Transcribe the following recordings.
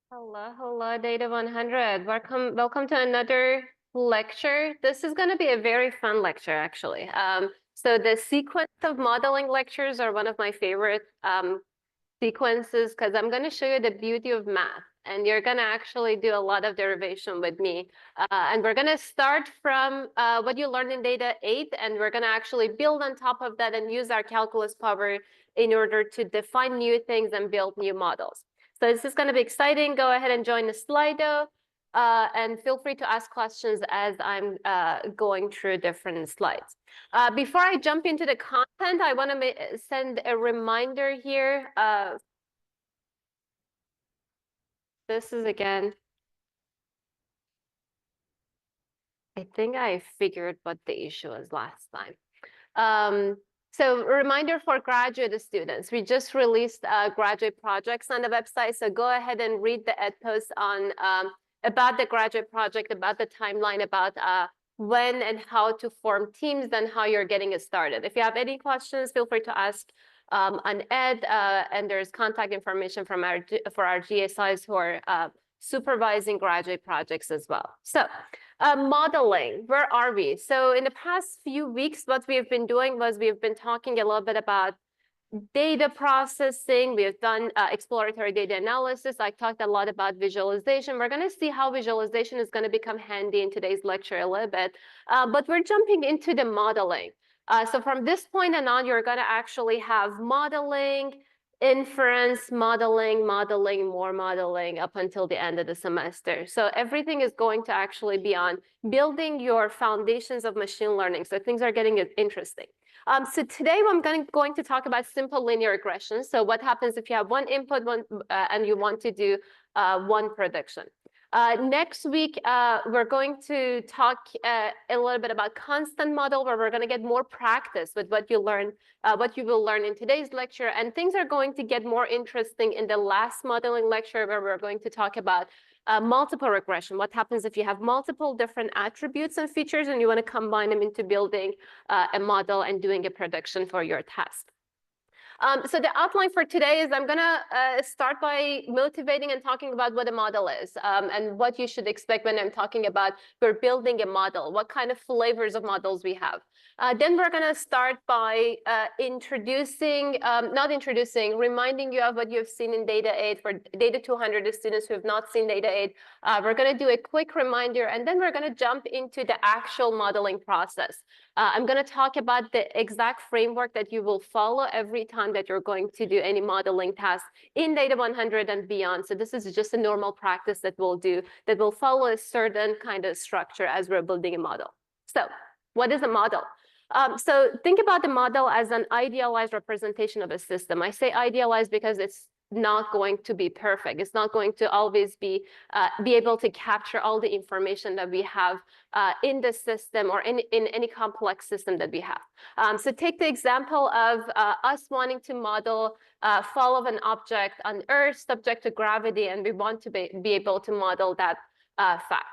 Hello, Data 100. Welcome to another lecture. This is going to be a very fun lecture, actually. So the sequence of modeling lectures are one of my favorite sequences because I'm going to show you the beauty of math, and you're going to actually do a lot of derivation with me. And we're going to start from what you learned in Data 8, and we're going to actually build on top of that and use our calculus power in order to define new things and build new models. So this is going to be exciting. Go ahead and join the Slido, and feel free to ask questions as I'm going through different slides. Before I jump into the content, I want to send a reminder here. This is again, I think I figured what the issue was last time. So a reminder for graduate students, we just released graduate projects on the website. So go ahead and read the ed post on about the graduate project, about the timeline, about when and how to form teams and how you're getting it started. If you have any questions, feel free to ask on ed, and there's contact information from for our GSIs who are supervising graduate projects as well. So modeling, where are we? So in the past few weeks, what we've been doing was we've been talking a little bit about data processing. We have done exploratory data analysis. I talked a lot about visualization. We're going to see how visualization is going to become handy in today's lecture a little bit. But we're jumping into the modeling. So from this point on, you're going to actually have modeling, inference, modeling, more modeling up until the end of the semester. So everything is going to actually be on building your foundations of machine learning. So things are getting interesting. So today I'm going to talk about simple linear regression. So what happens if you have one input and you want to do one prediction? Next week, we're going to talk a little bit about constant model, where we're going to get more practice with what you will learn in today's lecture. And things are going to get more interesting in the last modeling lecture, where we're going to talk about multiple regression. What happens if you have multiple different attributes and features and you want to combine them into building a model and doing a prediction for your task? So the outline for today is I'm going to start by motivating and talking about what a model is, and what you should expect when I'm talking about we're building a model, what kind of flavors of models we have. Then we're going to start by reminding you of what you've seen in Data 8 for Data 200, the students who have not seen Data 8. We're going to do a quick reminder, and then we're going to jump into the actual modeling process. I'm going to talk about the exact framework that you will follow every time that you're going to do any modeling task in Data 100 and beyond. So this is just a normal practice that we'll do that will follow a certain kind of structure as we're building a model. So what is a model? So think about the model as an idealized representation of a system. I say idealized because it's not going to be perfect. It's not going to always be able to capture all the information that we have in the system or in any complex system that we have. So take the example of us wanting to model fall of an object on Earth subject to gravity, and we want to be able to model that fact.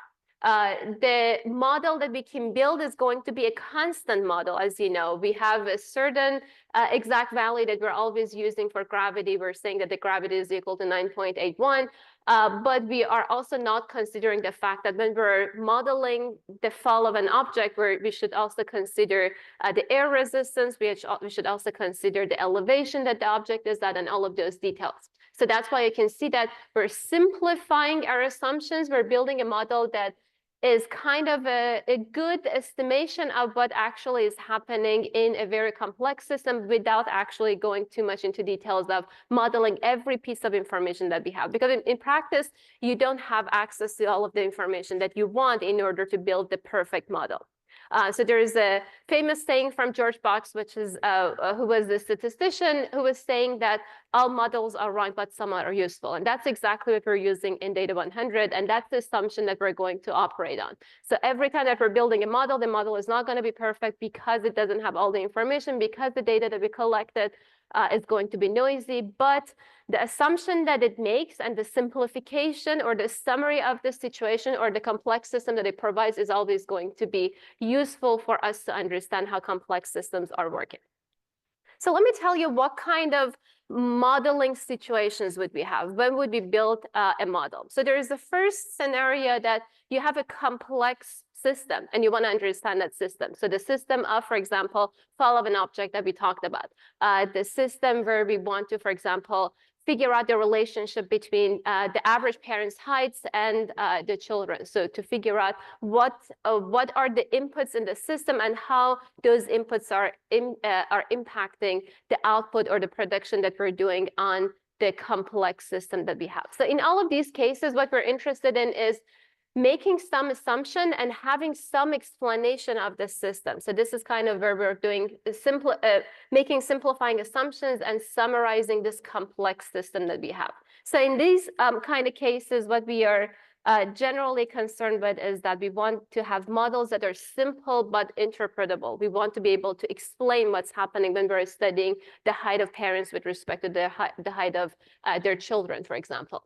The model that we can build is going to be a constant model. As you know, we have a certain exact value that we're always using for gravity. We're saying that the gravity is equal to 9.81. But we are also not considering the fact that when we're modeling the fall of an object, we should also consider the air resistance. We should also consider the elevation that the object is at and all of those details. So that's why you can see that we're simplifying our assumptions. We're building a model that is kind of a good estimation of what actually is happening in a very complex system without actually going too much into details of modeling every piece of information that we have. Because in practice, you don't have access to all of the information that you want in order to build the perfect model. So there is a famous saying from George Box, which is who was the statistician, who was saying that all models are wrong, but some are useful. And that's exactly what we're using in Data 100. And that's the assumption that we're going to operate on. So every time that we're building a model, the model is not going to be perfect because it doesn't have all the information, because the data that we collected is going to be noisy. But the assumption that it makes and the simplification or the summary of the situation or the complex system that it provides is always going to be useful for us to understand how complex systems are working. So let me tell you what kind of modeling situations would we have? When would we build a model? So there is the first scenario that you have a complex system and you want to understand that system. So the system of, for example, fall of an object that we talked about. The system where we want to, for example, figure out the relationship between the average parent's heights and the children. So to figure out what are the inputs in the system and how those inputs are impacting the output or the production that we're doing on the complex system that we have. So in all of these cases, what we're interested in is making some assumption and having some explanation of the system. So this is kind of where we're doing making simplifying assumptions and summarizing this complex system that we have. So in these kind of cases, what we are generally concerned with is that we want to have models that are simple but interpretable. We want to be able to explain what's happening when we're studying the height of parents with respect to the height of their children, for example.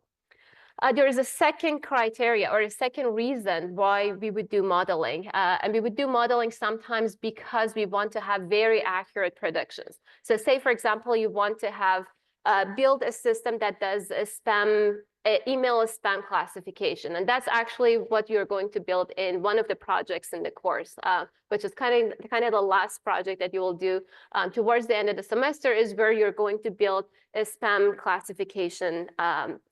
There is a second criteria or a second reason why we would do modeling. And we would do modeling sometimes because we want to have very accurate predictions. So say, for example, you want to have build a system that does a email spam classification. And that's actually what you're going to build in one of the projects in the course, which is kind of the last project that you will do towards the end of the semester, is where you're going to build a spam classification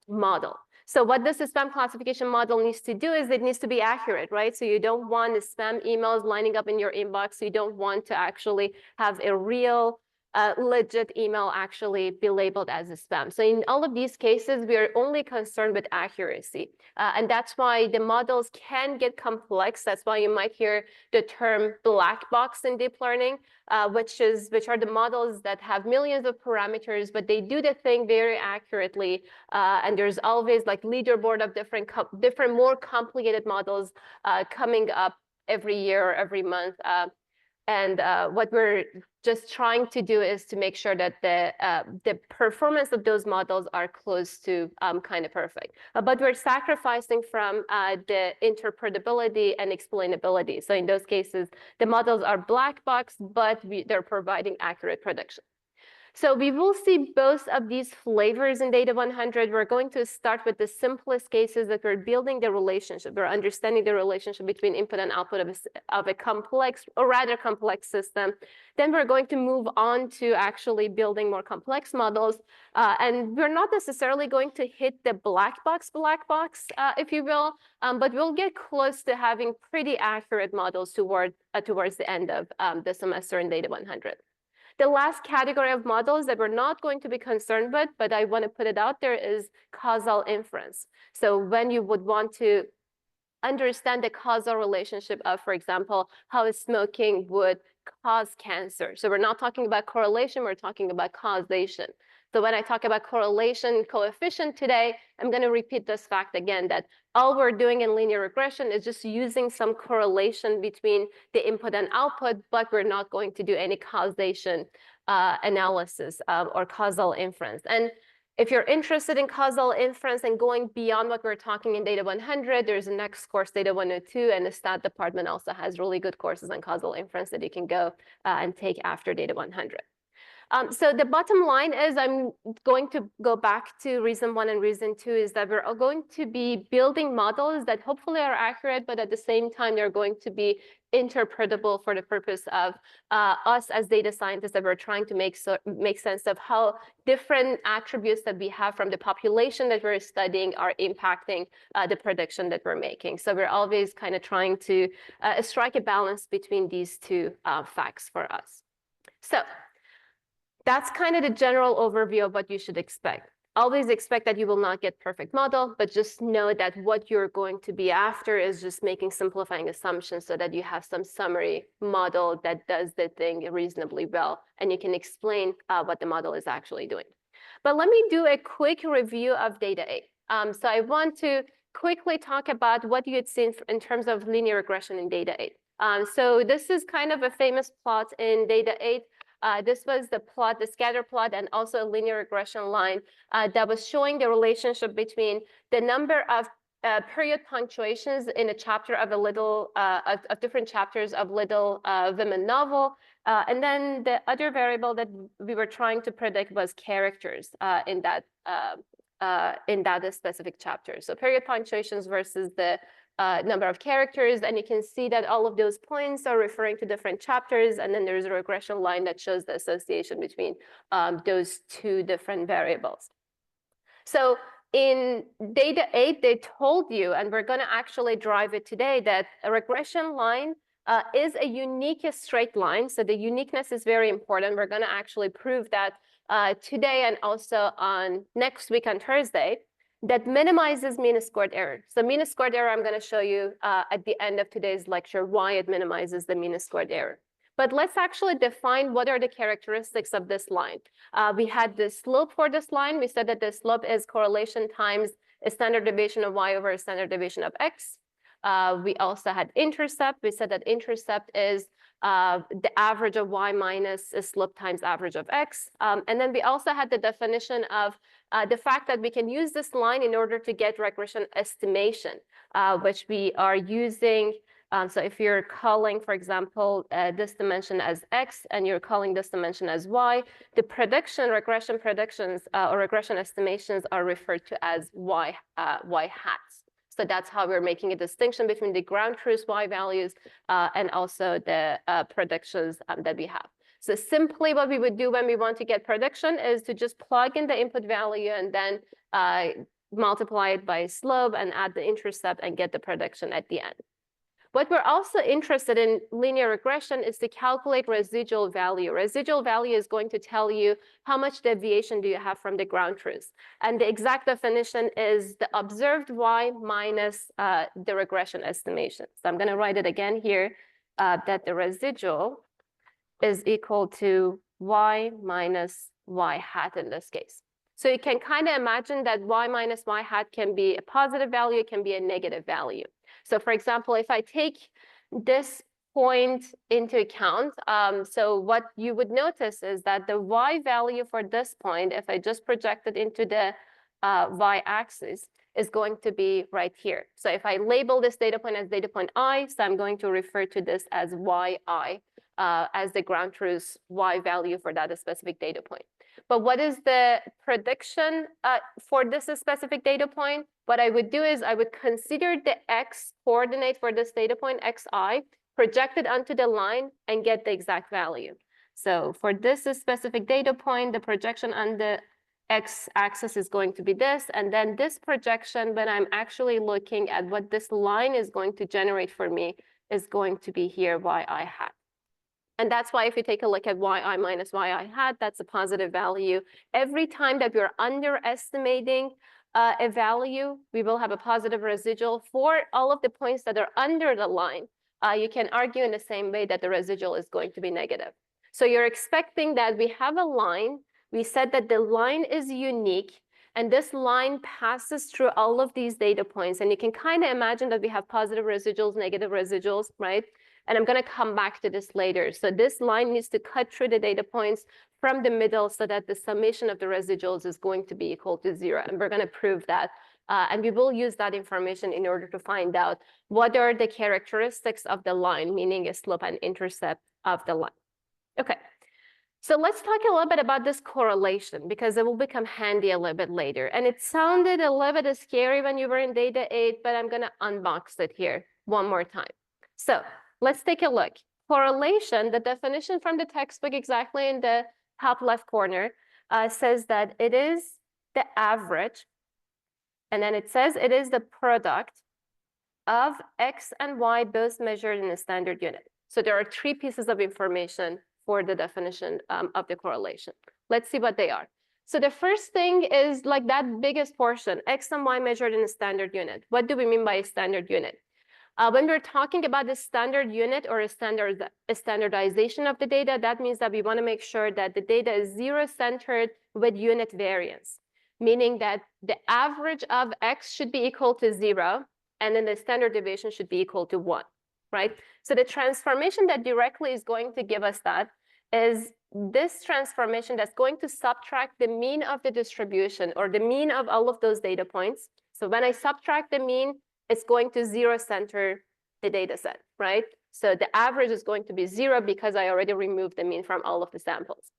model. So what this spam classification model needs to do is it needs to be accurate, right? So you don't want the spam emails lining up in your inbox. You don't want to actually have a real legit email actually be labeled as a spam. So in all of these cases, we are only concerned with accuracy. And that's why the models can get complex. That's why you might hear the term black box in deep learning, which are the models that have millions of parameters, but they do the thing very accurately. And there's always like leaderboard of different more complicated models coming up every year or every month. And what we're just trying to do is to make sure that the performance of those models are close to kind of perfect. But we're sacrificing from the interpretability and explainability. So in those cases, the models are black box, but they're providing accurate prediction. So we will see both of these flavors in Data 100. We're going to start with the simplest cases that we're building the relationship. We're understanding the relationship between input and output of a complex or rather complex system. Then we're going to move on to actually building more complex models. And we're not necessarily going to hit the black box, if you will, but we'll get close to having pretty accurate models towards the end of the semester in Data 100. The last category of models that we're not going to be concerned with, but I want to put it out there, is causal inference. So when you would want to understand the causal relationship of, for example, how smoking would cause cancer. So we're not talking about correlation, we're talking about causation. So when I talk about correlation coefficient today, I'm going to repeat this fact again, that all we're doing in linear regression is just using some correlation between the input and output, but we're not going to do any causation analysis or causal inference. And if you're interested in causal inference and going beyond what we're talking in Data 100, there's a next course, Data 102, and the stat department also has really good courses on causal inference that you can go and take after Data 100. So the bottom line is I'm going to go back to reason 1 and reason 2 is that we're going to be building models that hopefully are accurate, but at the same time, they're going to be interpretable for the purpose of us as data scientists, that we're trying to make sense of how different attributes that we have from the population that we're studying are impacting the prediction that we're making. So we're always kind of trying to strike a balance between these two facts for us. So that's kind of the general overview of what you should expect. Always expect that you will not get perfect model, but just know that what you're going to be after is just making simplifying assumptions so that you have some summary model that does the thing reasonably well, and you can explain what the model is actually doing. But let me do a quick review of Data 8. So I want to quickly talk about what you had seen in terms of linear regression in Data 8. So this is kind of a famous plot in Data 8. This was the plot, the scatter plot, and also a linear regression line that was showing the relationship between the number of period punctuations in a chapter of a little, of different chapters of Little Women novel. And then the other variable that we were trying to predict was characters in that specific chapter. So period punctuations versus the number of characters, and you can see that all of those points are referring to different chapters, and then there's a regression line that shows the association between those two different variables. So in data 8, they told you, and we're going to actually drive it today, that a regression line is a unique straight line. So the uniqueness is very important. We're going to actually prove that today and also on next week on Thursday, that minimizes mean squared error. So mean squared error, I'm going to show you at the end of today's lecture why it minimizes the mean squared error. But let's actually define what are the characteristics of this line. We had the slope for this line. We said that the slope is correlation times a standard deviation of y over a standard deviation of x. We also had intercept. We said that intercept is the average of y minus a slope times average of x. And then we also had the definition of the fact that we can use this line in order to get regression estimation, which we are using. So if you're calling, for example, this dimension as x and you're calling this dimension as y, the regression predictions or regression estimations are referred to as y hats. So that's how we're making a distinction between the ground truth y values and also the predictions that we have. So simply what we would do when we want to get prediction is to just plug in the input value and then multiply it by slope and add the intercept and get the prediction at the end. What we're also interested in linear regression is to calculate residual value. Residual value is going to tell you how much deviation do you have from the ground truth. And the exact definition is the observed y minus the regression estimation. So I'm going to write it again here, that the residual is equal to y minus y hat in this case. So you can kind of imagine that y minus y hat can be a positive value, it can be a negative value. So for example, if I take this point into account, so what you would notice is that the y value for this point, if I just project it into the y-axis, is going to be right here. So if I label this data point as data point I, so I'm going to refer to this as yi, as the ground truth y value for that specific data point. But what is the prediction for this specific data point? What I would do is I would consider the x coordinate for this data point, xi, project it onto the line and get the exact value. So for this specific data point, the projection on the x-axis is going to be this. And then this projection, when I'm actually looking at what this line is going to generate for me, is going to be here, yi hat. And that's why if you take a look at yi minus yi hat, that's a positive value. Every time that we're underestimating a value, we will have a positive residual. For all of the points that are under the line, you can argue in the same way that the residual is going to be negative. So you're expecting that we have a line. We said that the line is unique, and this line passes through all of these data points. And you can kind of imagine that we have positive residuals, negative residuals, right? And I'm going to come back to this later. So this line needs to cut through the data points from the middle so that the summation of the residuals is going to be equal to 0. And we're going to prove that. And we will use that information in order to find out what are the characteristics of the line, meaning a slope and intercept of the line. Okay. So let's talk a little bit about this correlation, because it will become handy a little bit later. And it sounded a little bit scary when you were in data 8, but I'm going to unbox it here one more time. So let's take a look. Correlation, the definition from the textbook exactly in the top left corner says that it is the average, and then it says it is the product of x and y both measured in a standard unit. So there are 3 pieces of information for the definition of the correlation. Let's see what they are. So the first thing is like that biggest portion, x and y measured in a standard unit. What do we mean by a standard unit? When we're talking about the standard unit or a standardization of the data, that means that we want to make sure that the data is zero-centered with unit variance, meaning that the average of x should be equal to 0, and then the standard deviation should be equal to 1, right? So the transformation that directly is going to give us that is this transformation that's going to subtract the mean of the distribution or the mean of all of those data points. So when I subtract the mean, it's going to zero center the data set, right? So the average is going to be 0 because I already removed the mean from all of the samples.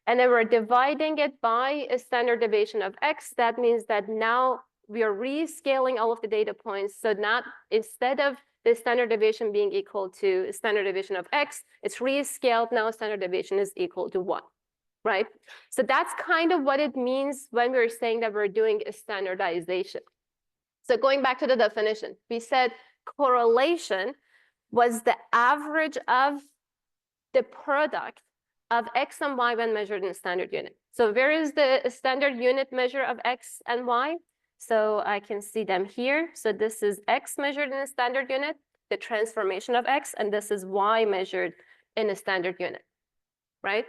And then we're dividing it by a standard deviation of x. That means that now we are rescaling all of the data points. So not instead of the standard deviation being equal to a standard deviation of x, it's rescaled. Now standard deviation is equal to 1, right? So that's kind of what it means when we're saying that we're doing a standardization. So going back to the definition, we said correlation was the average of the product of x and y when measured in standard unit. So where is the standard unit measure of x and y? So I can see them here. So this is x measured in a standard unit, the transformation of x, and this is y measured in a standard unit, right?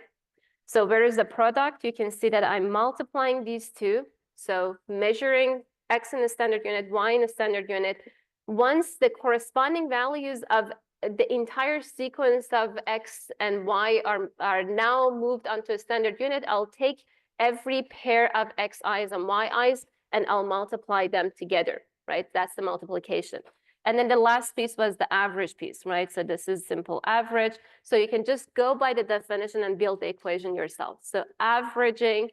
So where is the product? You can see that I'm multiplying these two. So measuring x in a standard unit, y in a standard unit. Once the corresponding values of the entire sequence of x and y are now moved onto a standard unit, I'll take every pair of xi's and yi's and I'll multiply them together, right? That's the multiplication. And then the last piece was the average piece, right? So this is simple average. So you can just go by the definition and build the equation yourself. So averaging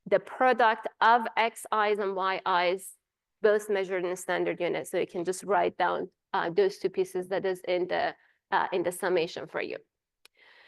the product of xi's and yi's, both measured in a standard unit. So you can just write down those two pieces that is in the summation for you.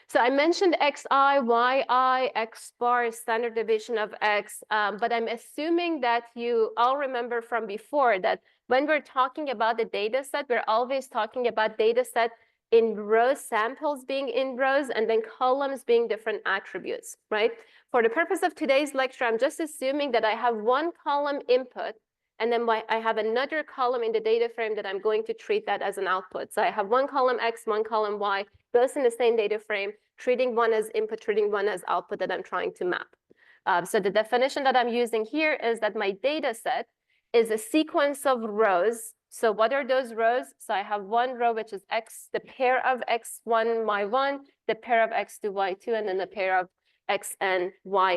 So I mentioned xi, yi, x bar, standard deviation of x, but I'm assuming that you all remember from before that when we're talking about the data set, we're always talking about data set in rows, samples being in rows, and then columns being different attributes, right? For the purpose of today's lecture, I'm just assuming that I have one column input, and then I have another column in the data frame that I'm going to treat that as an output. So I have one column x, one column y, both in the same data frame, treating one as input, treating one as output that I'm trying to map. So the definition that I'm using here is that my data set is a sequence of rows. So what are those rows? So I have one row, which is x, the pair of x1, y1, the pair of x2, y2, and then the pair of xn,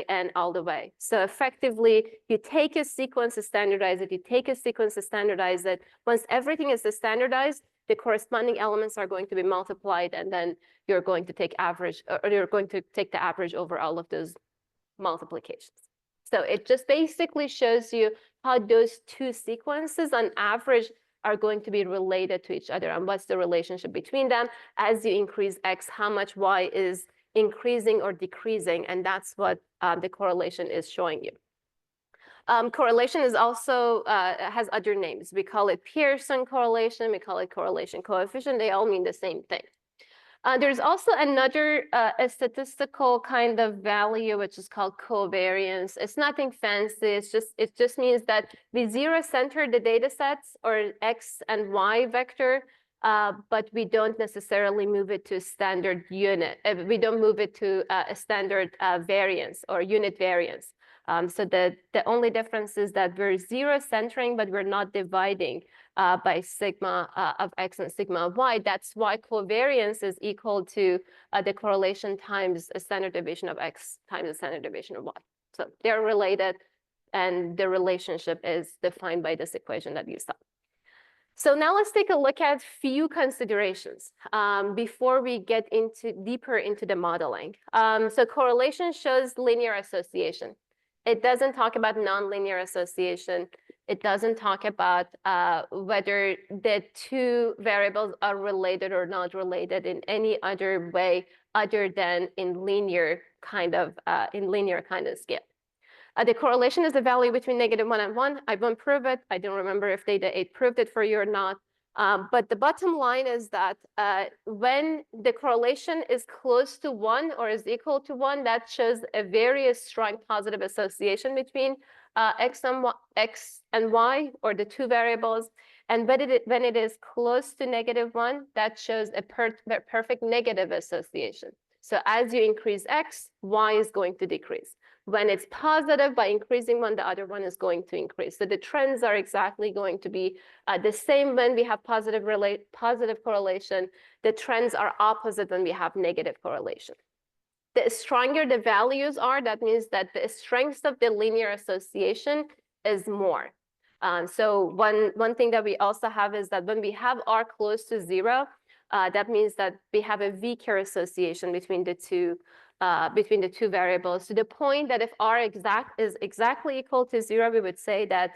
yn all the way. So effectively, you take a sequence to standardize it, you take a sequence to standardize it. Once everything is standardized, the corresponding elements are going to be multiplied, and then you're going to take average, or you're going to take the average over all of those multiplications. So it just basically shows you how those two sequences on average are going to be related to each other and what's the relationship between them. As you increase x, how much y is increasing or decreasing, and that's what the correlation is showing you. Correlation is also has other names. We call it Pearson correlation, we call it correlation coefficient. They all mean the same thing. There's also another a statistical kind of value, which is called covariance. It's nothing fancy. It just means that we zero center the data sets or x and y vector, but we don't necessarily move it to a standard unit. We don't move it to a standard variance or unit variance. So the only difference is that we're zero centering, but we're not dividing by sigma of x and sigma of y. That's why covariance is equal to the correlation times a standard deviation of x times a standard deviation of y. So they're related, and the relationship is defined by this equation that you saw. So now let's take a look at few considerations before we get deeper into the modeling. So correlation shows linear association. It doesn't talk about nonlinear association. It doesn't talk about whether the two variables are related or not related in any other way other than in linear kind of scale. The correlation is the value between -1 and 1. I won't prove it. I don't remember if data 8 proved it for you or not. But the bottom line is that when the correlation is close to 1 or is equal to 1, that shows a very strong positive association between x and y, or the two variables. And when it is close to -1, that shows a perfect negative association. So as you increase x, y is going to decrease. When it's positive, by increasing one, the other one is going to increase. So the trends are exactly going to be the same when we have positive correlation. The trends are opposite when we have negative correlation. The stronger the values are, that means that the strength of the linear association is more. So one thing that we also have is that when we have R close to 0, that means that we have a weaker association between the two variables, to the point that if R is exactly equal to 0, we would say that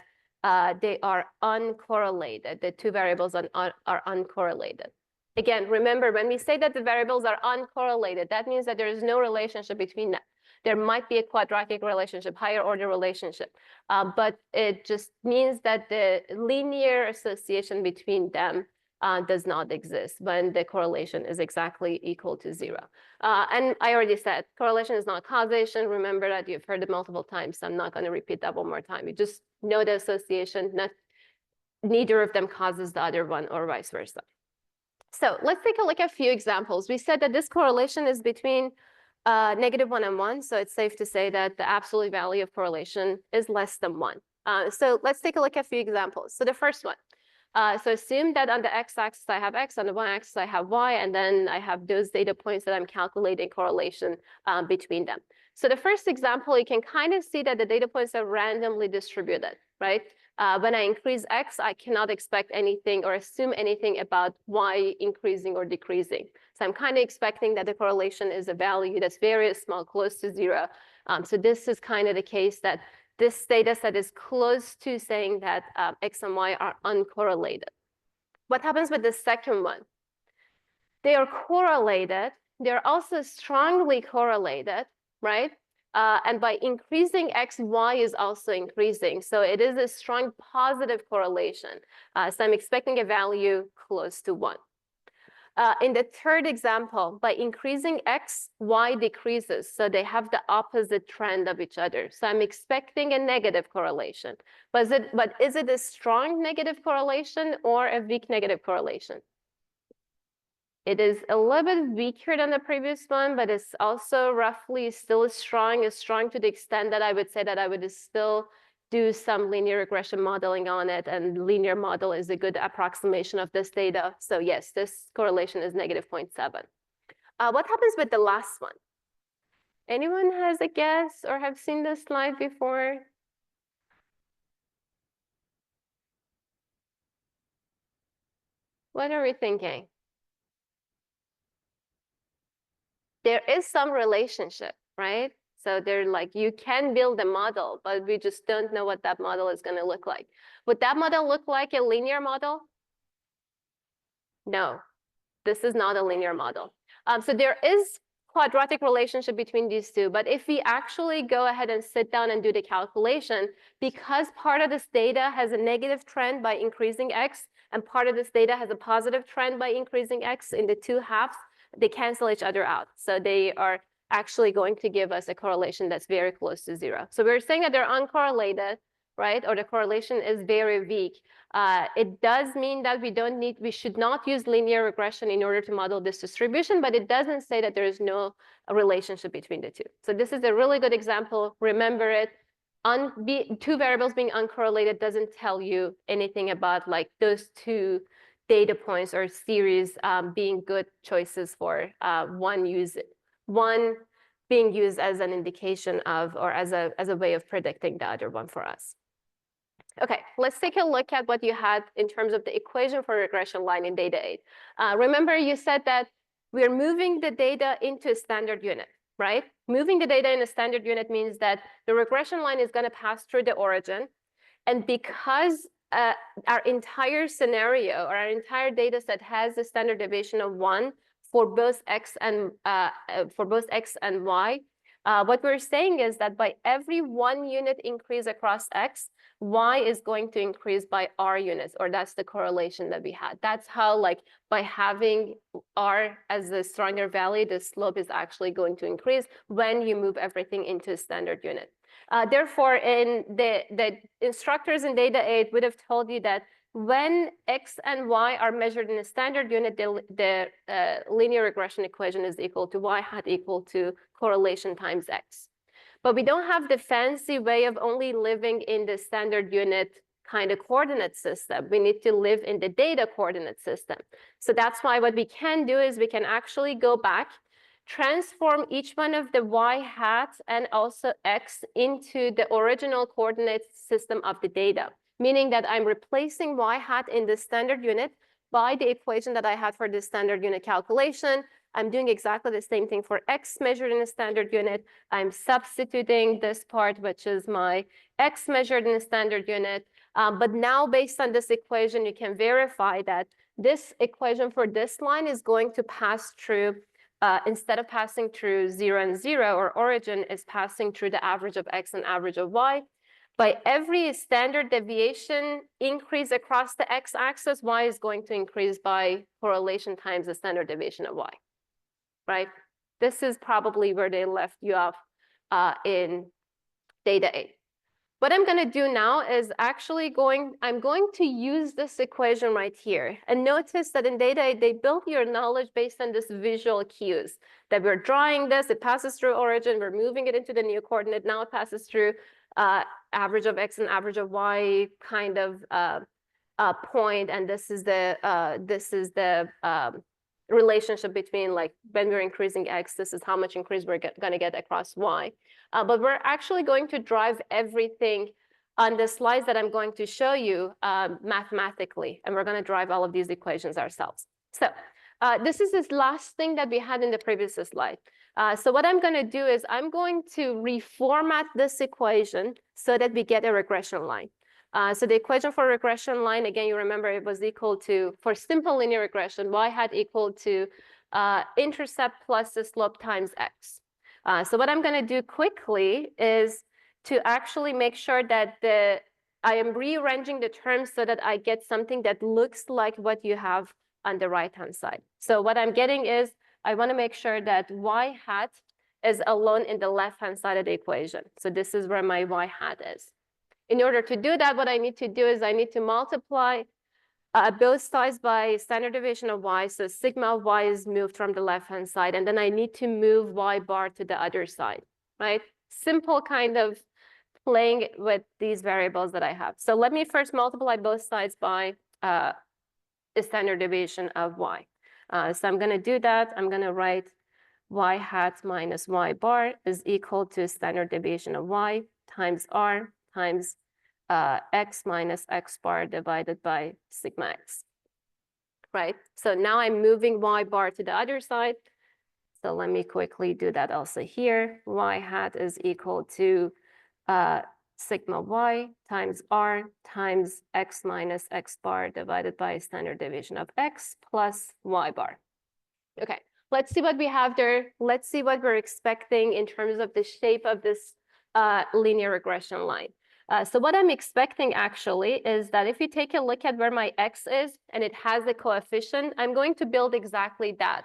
they are uncorrelated. The two variables are uncorrelated. Again, remember, when we say that the variables are uncorrelated, that means that there is no relationship between them. There might be a quadratic relationship, higher order relationship, but it just means that the linear association between them does not exist when the correlation is exactly equal to 0. And I already said, correlation is not causation. Remember that, you've heard it multiple times. So I'm not going to repeat that one more time. You just know the association, neither of them causes the other one or vice versa. So let's take a look at a few examples. We said that this correlation is between -1 and 1. So it's safe to say that the absolute value of correlation is less than 1. So let's take a look at a few examples. So the first one. So assume that on the x-axis I have x, on the y-axis I have y, and then I have those data points that I'm calculating correlation between them. So the first example, you can kind of see that the data points are randomly distributed, right? When I increase x, I cannot expect anything or assume anything about y increasing or decreasing. So I'm kind of expecting that the correlation is a value that's very small, close to 0. So this is kind of the case that this data set is close to saying that x and y are uncorrelated. What happens with the second one? They are correlated. They're also strongly correlated, right? And by increasing x, y is also increasing. So it is a strong positive correlation. So I'm expecting a value close to 1. In the third example, by increasing x, y decreases. So they have the opposite trend of each other. So I'm expecting a negative correlation. But is it a strong negative correlation or a weak negative correlation? It is a little bit weaker than the previous one, but it's also roughly still strong. It's strong to the extent that I would say that I would still do some linear regression modeling on it, and linear model is a good approximation of this data. So yes, this correlation is -0.7. What happens with the last one? Anyone has a guess or have seen this slide before? What are we thinking? There is some relationship, right? So they're like, you can build a model, but we just don't know what that model is going to look like. Would that model look like a linear model? No, this is not a linear model. So there is quadratic relationship between these two, but if we actually go ahead and sit down and do the calculation, because part of this data has a negative trend by increasing x, and part of this data has a positive trend by increasing x in the two halves, they cancel each other out. So they are actually going to give us a correlation that's very close to 0. So we're saying that they're uncorrelated, right? Or the correlation is very weak. It does mean that we should not use linear regression in order to model this distribution, but it doesn't say that there is no relationship between the two. So this is a really good example. Remember it. Two variables being uncorrelated doesn't tell you anything about like those two data points or series being good choices for one being used as an indication of, or as a way of predicting the other one for us. Okay, let's take a look at what you had in terms of the equation for regression line in data 8. Remember you said that we're moving the data into a standard unit, right? Moving the data in a standard unit means that the regression line is going to pass through the origin. And because our entire scenario or our entire data set has a standard deviation of 1 for both x and y, what we're saying is that by every 1 unit increase across x, y is going to increase by r units, or that's the correlation that we had. That's how, like, by having r as a stronger value, the slope is actually going to increase when you move everything into a standard unit. Therefore, in the instructors in data 8 would have told you that when x and y are measured in a standard unit, the linear regression equation is equal to y hat equal to correlation times x. But we don't have the fancy way of only living in the standard unit kind of coordinate system. We need to live in the data coordinate system. So that's why what we can do is we can actually go back, transform each one of the y hats and also x into the original coordinate system of the data. meaning that I'm replacing y hat in the standard unit by the equation that I had for the standard unit calculation. I'm doing exactly the same thing for x measured in a standard unit. I'm substituting this part, which is my x measured in a standard unit. But now based on this equation, you can verify that this equation for this line is going to pass through, instead of passing through 0 and 0, or origin is passing through the average of x and average of y. By every standard deviation increase across the x-axis, y is going to increase by correlation times the standard deviation of y, right? This is probably where they left you off in data 8. What I'm going to do now is actually I'm going to use this equation right here. And notice that in data 8, they built your knowledge based on this visual cues, that we're drawing this, it passes through origin, we're moving it into the new coordinate, now it passes through average of x and average of y kind of point, and this is the relationship between, like, when we're increasing x, this is how much increase we're going to get across y. But we're actually going to drive everything on the slides that I'm going to show you mathematically, and we're going to drive all of these equations ourselves. So this is this last thing that we had in the previous slide. So what I'm going to do is I'm going to reformat this equation so that we get a regression line. So the equation for regression line, again, you remember it was equal to, for simple linear regression, y hat equal to intercept plus the slope times x. So what I'm going to do quickly is to actually make sure that I am rearranging the terms so that I get something that looks like what you have on the right-hand side. So what I'm getting is, I want to make sure that y hat is alone in the left-hand side of the equation. So this is where my y hat is. In order to do that, what I need to do is I need to multiply both sides by standard deviation of y. So sigma of y is moved from the left-hand side, and then I need to move y bar to the other side, right? Simple kind of playing with these variables that I have. So let me first multiply both sides by the standard deviation of y. So I'm going to do that. I'm going to write y hat minus y bar is equal to standard deviation of y times r times x minus x bar divided by sigma x, right? So now I'm moving y bar to the other side. So let me quickly do that also here. Y hat is equal to sigma y times r times x minus x bar divided by standard deviation of x plus y bar. Okay, let's see what we have there. Let's see what we're expecting in terms of the shape of this linear regression line. So what I'm expecting actually is that if you take a look at where my x is and it has a coefficient, I'm going to build exactly that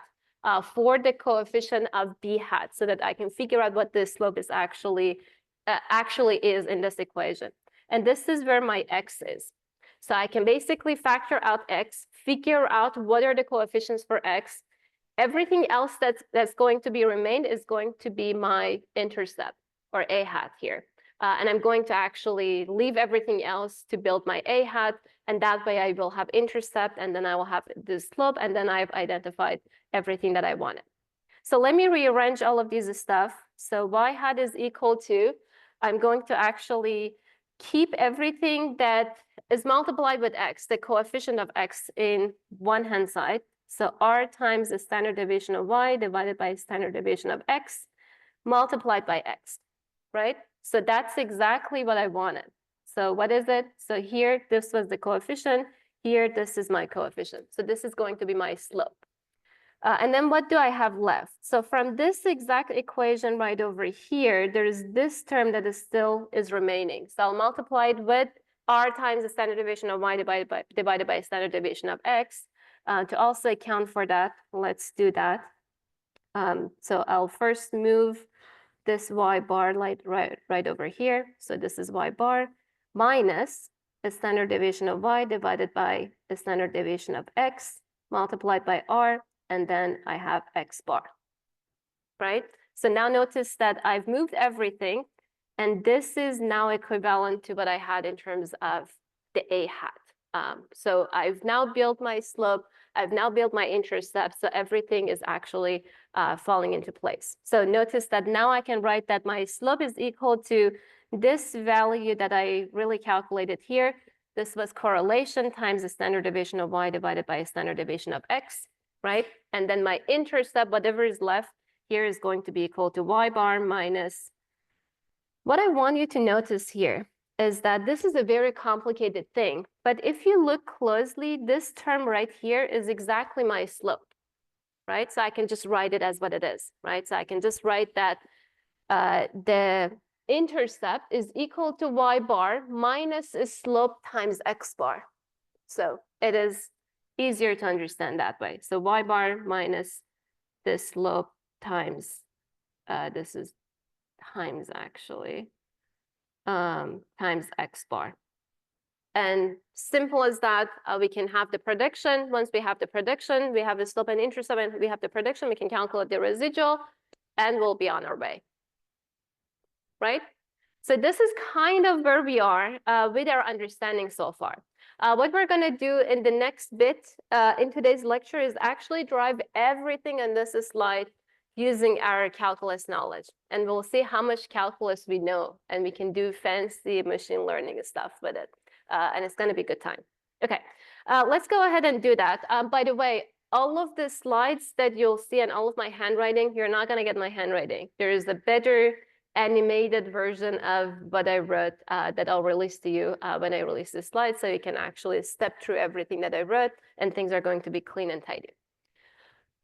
for the coefficient of b hat so that I can figure out what the slope is actually is in this equation. And this is where my x is. So I can basically factor out x, figure out what are the coefficients for x. Everything else that's going to be remained is going to be my intercept, or a hat here. And I'm going to actually leave everything else to build my a hat, and that way I will have intercept, and then I will have the slope, and then I've identified everything that I wanted. So let me rearrange all of these stuff. So y hat is equal to, I'm going to actually keep everything that is multiplied with x, the coefficient of x, in one hand side. So r times the standard deviation of y divided by standard deviation of x multiplied by x, right? So that's exactly what I wanted. So what is it? So here, this was the coefficient. Here, this is my coefficient. So this is going to be my slope. And then what do I have left? So from this exact equation right over here, there's this term that is remaining. So I'll multiply it with r times the standard deviation of y divided by standard deviation of x. To also account for that, let's do that. So I'll first move this y bar right over here. So this is y bar minus the standard deviation of y divided by the standard deviation of x multiplied by r, and then I have x bar, right? So now notice that I've moved everything, and this is now equivalent to what I had in terms of the a hat. So I've now built my slope, I've now built my intercept, so everything is actually falling into place. So notice that now I can write that my slope is equal to this value that I really calculated here, This was correlation times the standard deviation of y divided by a standard deviation of x, right? And then my intercept, whatever is left here, is going to be equal to y bar minus. What I want you to notice here is that this is a very complicated thing, but if you look closely, this term right here is exactly my slope, right? So I can just write it as what it is, right? So I can just write that the intercept is equal to y bar minus a slope times x bar. So it is easier to understand that way. So y bar minus the slope times, this is times actually, times x bar. And simple as that, we can have the prediction. Once we have the prediction, we have the slope and intercept, and we have the prediction, we can calculate the residual, and we'll be on our way, right? So this is kind of where we are with our understanding so far. What we're going to do in the next bit in today's lecture is actually drive everything in this slide using our calculus knowledge. And we'll see how much calculus we know, and we can do fancy machine learning stuff with it. And it's going to be a good time. Okay, let's go ahead and do that. By the way, all of the slides that you'll see and all of my handwriting, you're not going to get my handwriting. There is a better animated version of what I wrote that I'll release to you when I release the slides, so you can actually step through everything that I wrote, and things are going to be clean and tidy.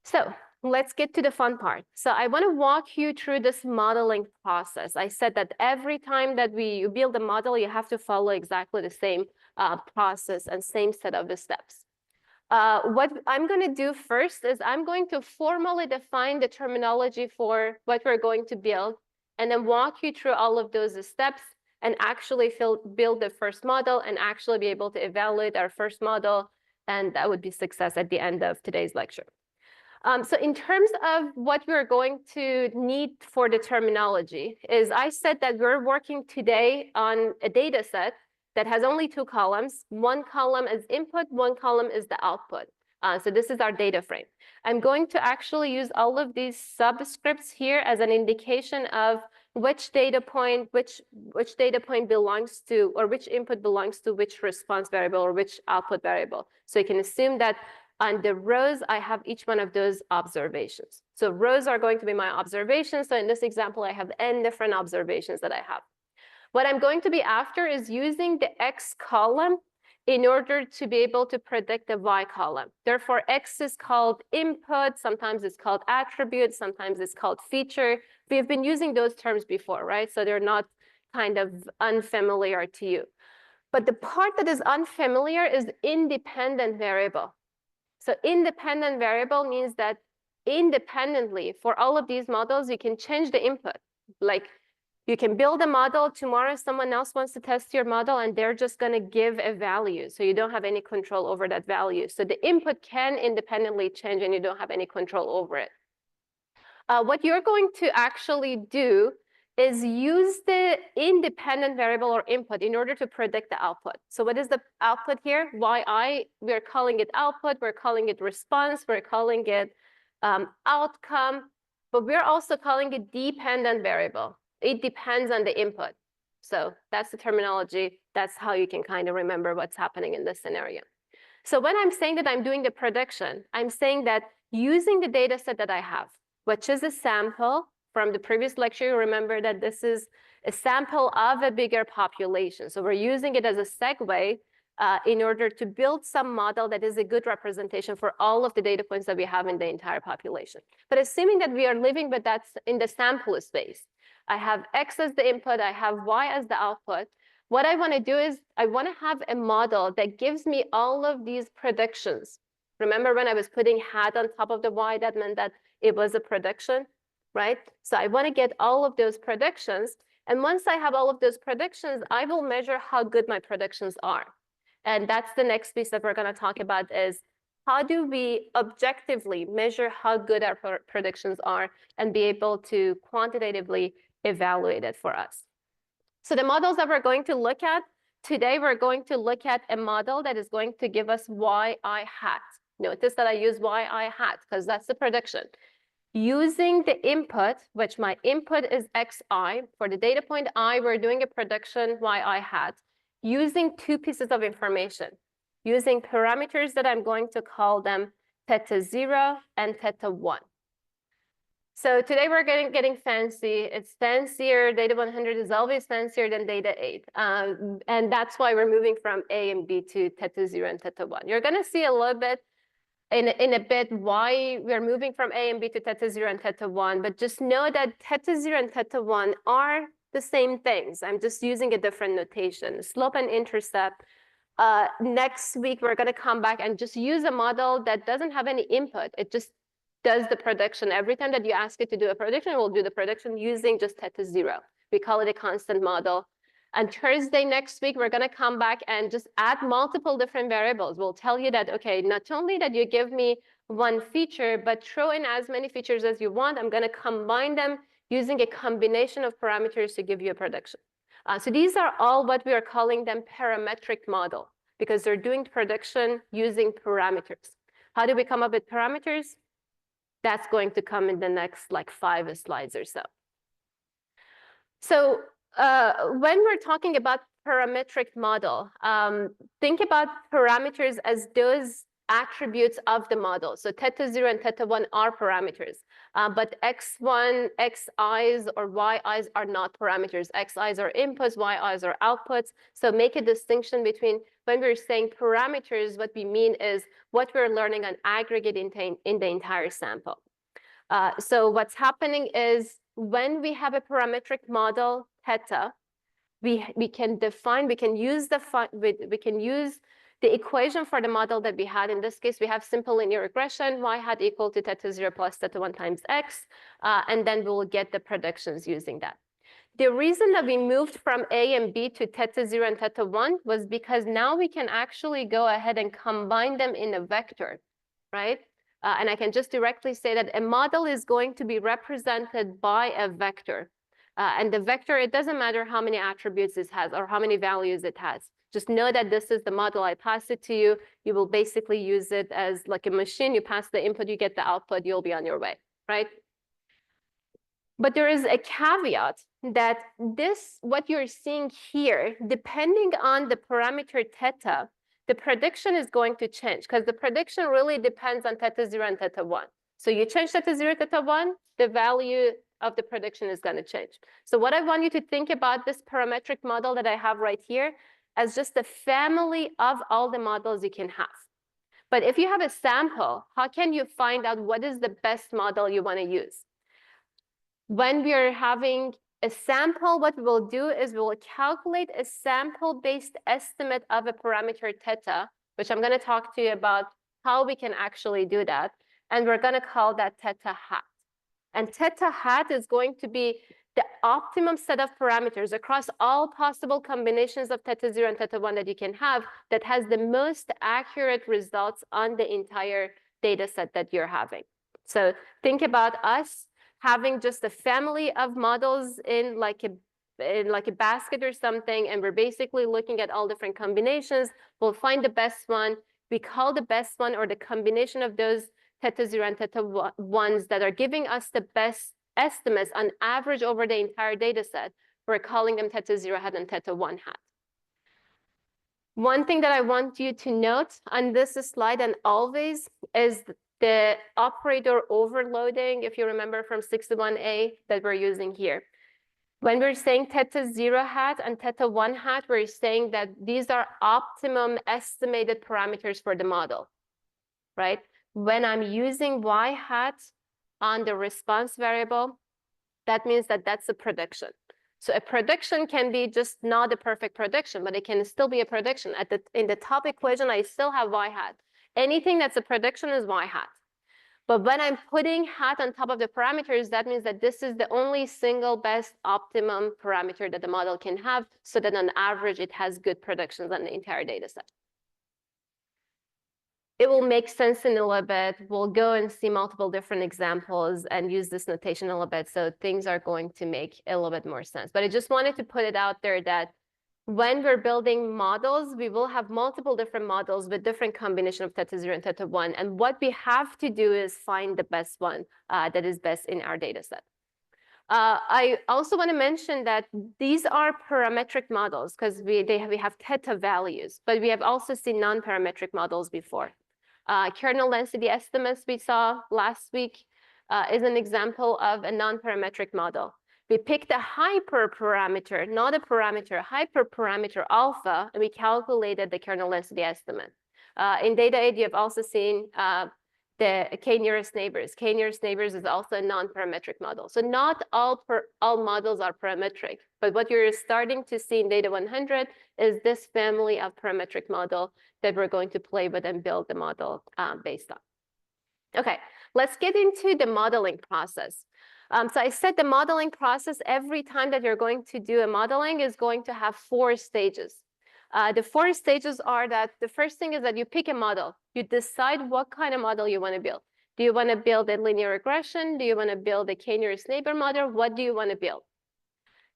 So let's get to the fun part. So I want to walk you through this modeling process. I said that every time that you build a model, you have to follow exactly the same process and same set of the steps. What I'm going to do first is I'm going to formally define the terminology for what we're going to build, and then walk you through all of those steps and actually build the first model and actually be able to evaluate our first model, and that would be success at the end of today's lecture. So in terms of what we're going to need for the terminology is I said that we're working today on a data set that has only two columns. One column is input, one column is the output. So this is our data frame. I'm going to actually use all of these subscripts here as an indication of which data point, which data point belongs to, or which input belongs to which response variable or which output variable. So you can assume that on the rows, I have each one of those observations. So rows are going to be my observations. So in this example, I have n different observations that I have. What I'm going to be after is using the x column in order to be able to predict the y column. Therefore, x is called input, sometimes it's called attribute, sometimes it's called feature. We've been using those terms before, right? So they're not kind of unfamiliar to you. But the part that is unfamiliar is independent variable. So independent variable means that independently for all of these models, you can change the input. Like you can build a model, tomorrow someone else wants to test your model and they're just going to give a value. So you don't have any control over that value. So the input can independently change and you don't have any control over it. What you're going to actually do is use the independent variable or input in order to predict the output. So what is the output here? Yi, we're calling it output, we're calling it response, we're calling it outcome, but we're also calling it dependent variable. It depends on the input. So that's the terminology. That's how you can kind of remember what's happening in this scenario. So when I'm saying that I'm doing the prediction, I'm saying that using the data set that I have, which is a sample from the previous lecture, you remember that this is a sample of a bigger population. So we're using it as a segue in order to build some model that is a good representation for all of the data points that we have in the entire population. But assuming that we are living with that in the sample space, I have X as the input, I have Y as the output. What I want to do is I want to have a model that gives me all of these predictions. Remember when I was putting hat on top of the Y, that meant that it was a prediction, right? So I want to get all of those predictions. And once I have all of those predictions, I will measure how good my predictions are. And that's the next piece that we're going to talk about is how do we objectively measure how good our predictions are and be able to quantitatively evaluate it for us. So the models that we're going to look at today, we're going to look at a model that is going to give us yi hat. Notice that I use yi hat because that's the prediction. Using the input, which my input is xi, for the data point I, we're doing a prediction yi hat. using two pieces of information, using parameters that I'm going to call them theta 0 and theta 1. So today we're getting fancy. It's fancier. Data 100 is always fancier than data 8. And that's why we're moving from A and B to theta 0 and theta 1. You're going to see a little bit in a bit why we're moving from A and B to theta 0 and theta 1. But just know that theta 0 and theta 1 are the same things. I'm just using a different notation. Slope and intercept. Next week, we're going to come back and just use a model that doesn't have any input. It just does the prediction. Every time that you ask it to do a prediction, it will do the prediction using just theta 0. We call it a constant model. And Thursday next week, we're going to come back and just add multiple different variables. We'll tell you that, okay, not only that you give me one feature, but throw in as many features as you want. I'm going to combine them using a combination of parameters to give you a prediction. So these are all what we are calling them parametric model, because they're doing prediction using parameters. How do we come up with parameters? That's going to come in the next like 5 slides or so. So when we're talking about parametric model, think about parameters as those attributes of the model. So theta 0 and theta 1 are parameters, but x1, xi's, or yi's are not parameters. Xi's are inputs, yi's are outputs. So make a distinction between when we're saying parameters, what we mean is what we're learning on aggregate in the entire sample. So what's happening is when we have a parametric model, theta, we can use the equation for the model that we had. In this case, we have simple linear regression, y hat equal to theta 0 plus theta 1 times x, and then we will get the predictions using that. The reason that we moved from A and B to theta 0 and theta 1 was because now we can actually go ahead and combine them in a vector, right? And I can just directly say that a model is going to be represented by a vector. And the vector, it doesn't matter how many attributes it has or how many values it has. Just know that this is the model. I pass it to you. You will basically use it as like a machine. You pass the input, you get the output, you'll be on your way, right? But there is a caveat that what you're seeing here, depending on the parameter theta, the prediction is going to change because the prediction really depends on theta 0 and theta 1. So you change theta 0, theta 1, the value of the prediction is going to change. So what I want you to think about this parametric model that I have right here as just a family of all the models you can have. But if you have a sample, how can you find out what is the best model you want to use? When we are having a sample, what we will do is we will calculate a sample-based estimate of a parameter theta, which I'm going to talk to you about how we can actually do that. And we're going to call that theta hat. And theta hat is going to be the optimum set of parameters across all possible combinations of theta 0 and theta 1 that you can have that has the most accurate results on the entire data set that you're having. So think about us having just a family of models in like a basket or something, and we're basically looking at all different combinations. We'll find the best one. We call the best one or the combination of those theta 0 and theta 1s that are giving us the best estimates on average over the entire data set. We're calling them theta 0 hat and theta 1 hat. One thing that I want you to note on this slide and always is the operator overloading, if you remember from 61A that we're using here. When we're saying theta 0 hat and theta 1 hat, we're saying that these are optimum estimated parameters for the model, right? When I'm using y hat on the response variable, that means that that's a prediction. So a prediction can be just not a perfect prediction, but it can still be a prediction. In the top equation, I still have y hat. Anything that's a prediction is y hat. But when I'm putting hat on top of the parameters, that means that this is the only single best optimum parameter that the model can have, so that on average, it has good predictions on the entire data set. It will make sense in a little bit. We'll go and see multiple different examples and use this notation a little bit, so things are going to make a little bit more sense. But I just wanted to put it out there that when we're building models, we will have multiple different models with different combination of theta 0 and theta 1. And what we have to do is find the best one that is best in our data set. I also want to mention that these are parametric models because we have theta values, but we have also seen non-parametric models before. Kernel density estimates we saw last week is an example of a non-parametric model. We picked a hyperparameter, not a parameter, hyperparameter alpha, and we calculated the kernel density estimate. In data 8, you have also seen the k-nearest neighbors. K-nearest neighbors is also a non-parametric model. So not all models are parametric, but what you're starting to see in data 100 is this family of parametric model that we're going to play with and build the model based on. Okay, let's get into the modeling process. So I said the modeling process, every time that you're going to do a modeling is going to have 4 stages. The 4 stages are that the first thing is that you pick a model. You decide what kind of model you want to build. Do you want to build a linear regression? Do you want to build a k-nearest neighbor model? What do you want to build?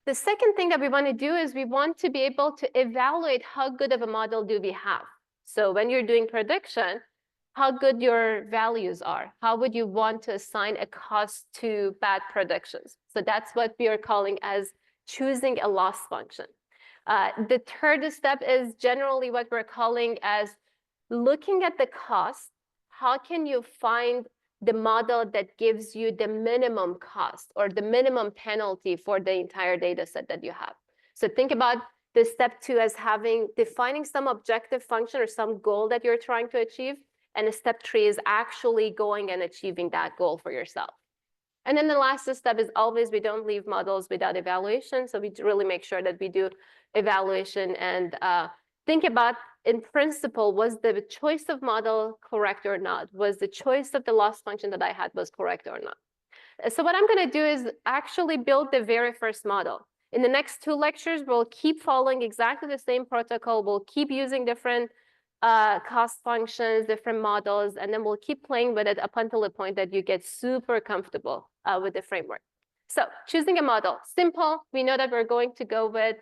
The second thing that we want to do is we want to be able to evaluate how good of a model do we have. So when you're doing prediction, how good your values are. How would you want to assign a cost to bad predictions? So that's what we are calling as choosing a loss function. The third step is generally what we're calling as looking at the cost. How can you find the model that gives you the minimum cost or the minimum penalty for the entire data set that you have? So think about the step 2 as defining some objective function or some goal that you're trying to achieve. And step 3 is actually going and achieving that goal for yourself. And then the last step is always we don't leave models without evaluation. So we really make sure that we do evaluation and think about, in principle, was the choice of model correct or not? Was the choice of the loss function that I had was correct or not? So what I'm going to do is actually build the very first model. In the next 2 lectures, we'll keep following exactly the same protocol. We'll keep using different cost functions, different models, and then we'll keep playing with it up until the point that you get super comfortable with the framework. So choosing a model, simple. We know that we're going to go with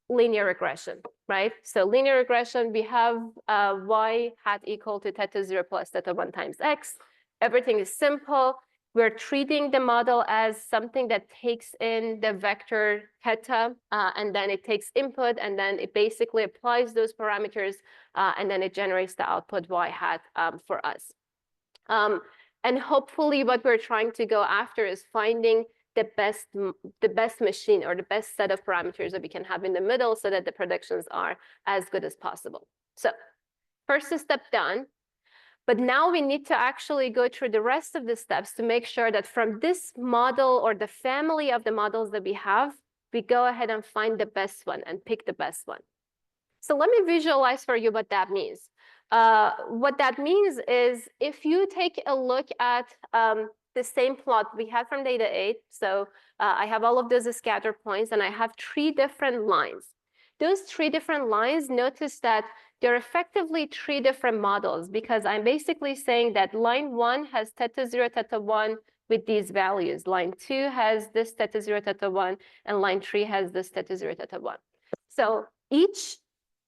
linear regression, right? So linear regression, we have y hat equal to theta 0 plus theta 1 times x. Everything is simple. We're treating the model as something that takes in the vector theta, and then it takes input, and then it basically applies those parameters, and then it generates the output y hat for us. And hopefully what we're trying to go after is finding the best machine or the best set of parameters that we can have in the middle so that the predictions are as good as possible. So first step done. But now we need to actually go through the rest of the steps to make sure that from this model or the family of the models that we have, we go ahead and find the best one and pick the best one. So let me visualize for you what that means. What that means is if you take a look at the same plot we had from data 8, so I have all of those scatter points and I have 3 different lines. Those 3 different lines, notice that they're effectively 3 different models because I'm basically saying that line 1 has theta 0, theta 1 with these values. Line 2 has this theta 0, theta 1, and line 3 has this theta 0, theta 1. So each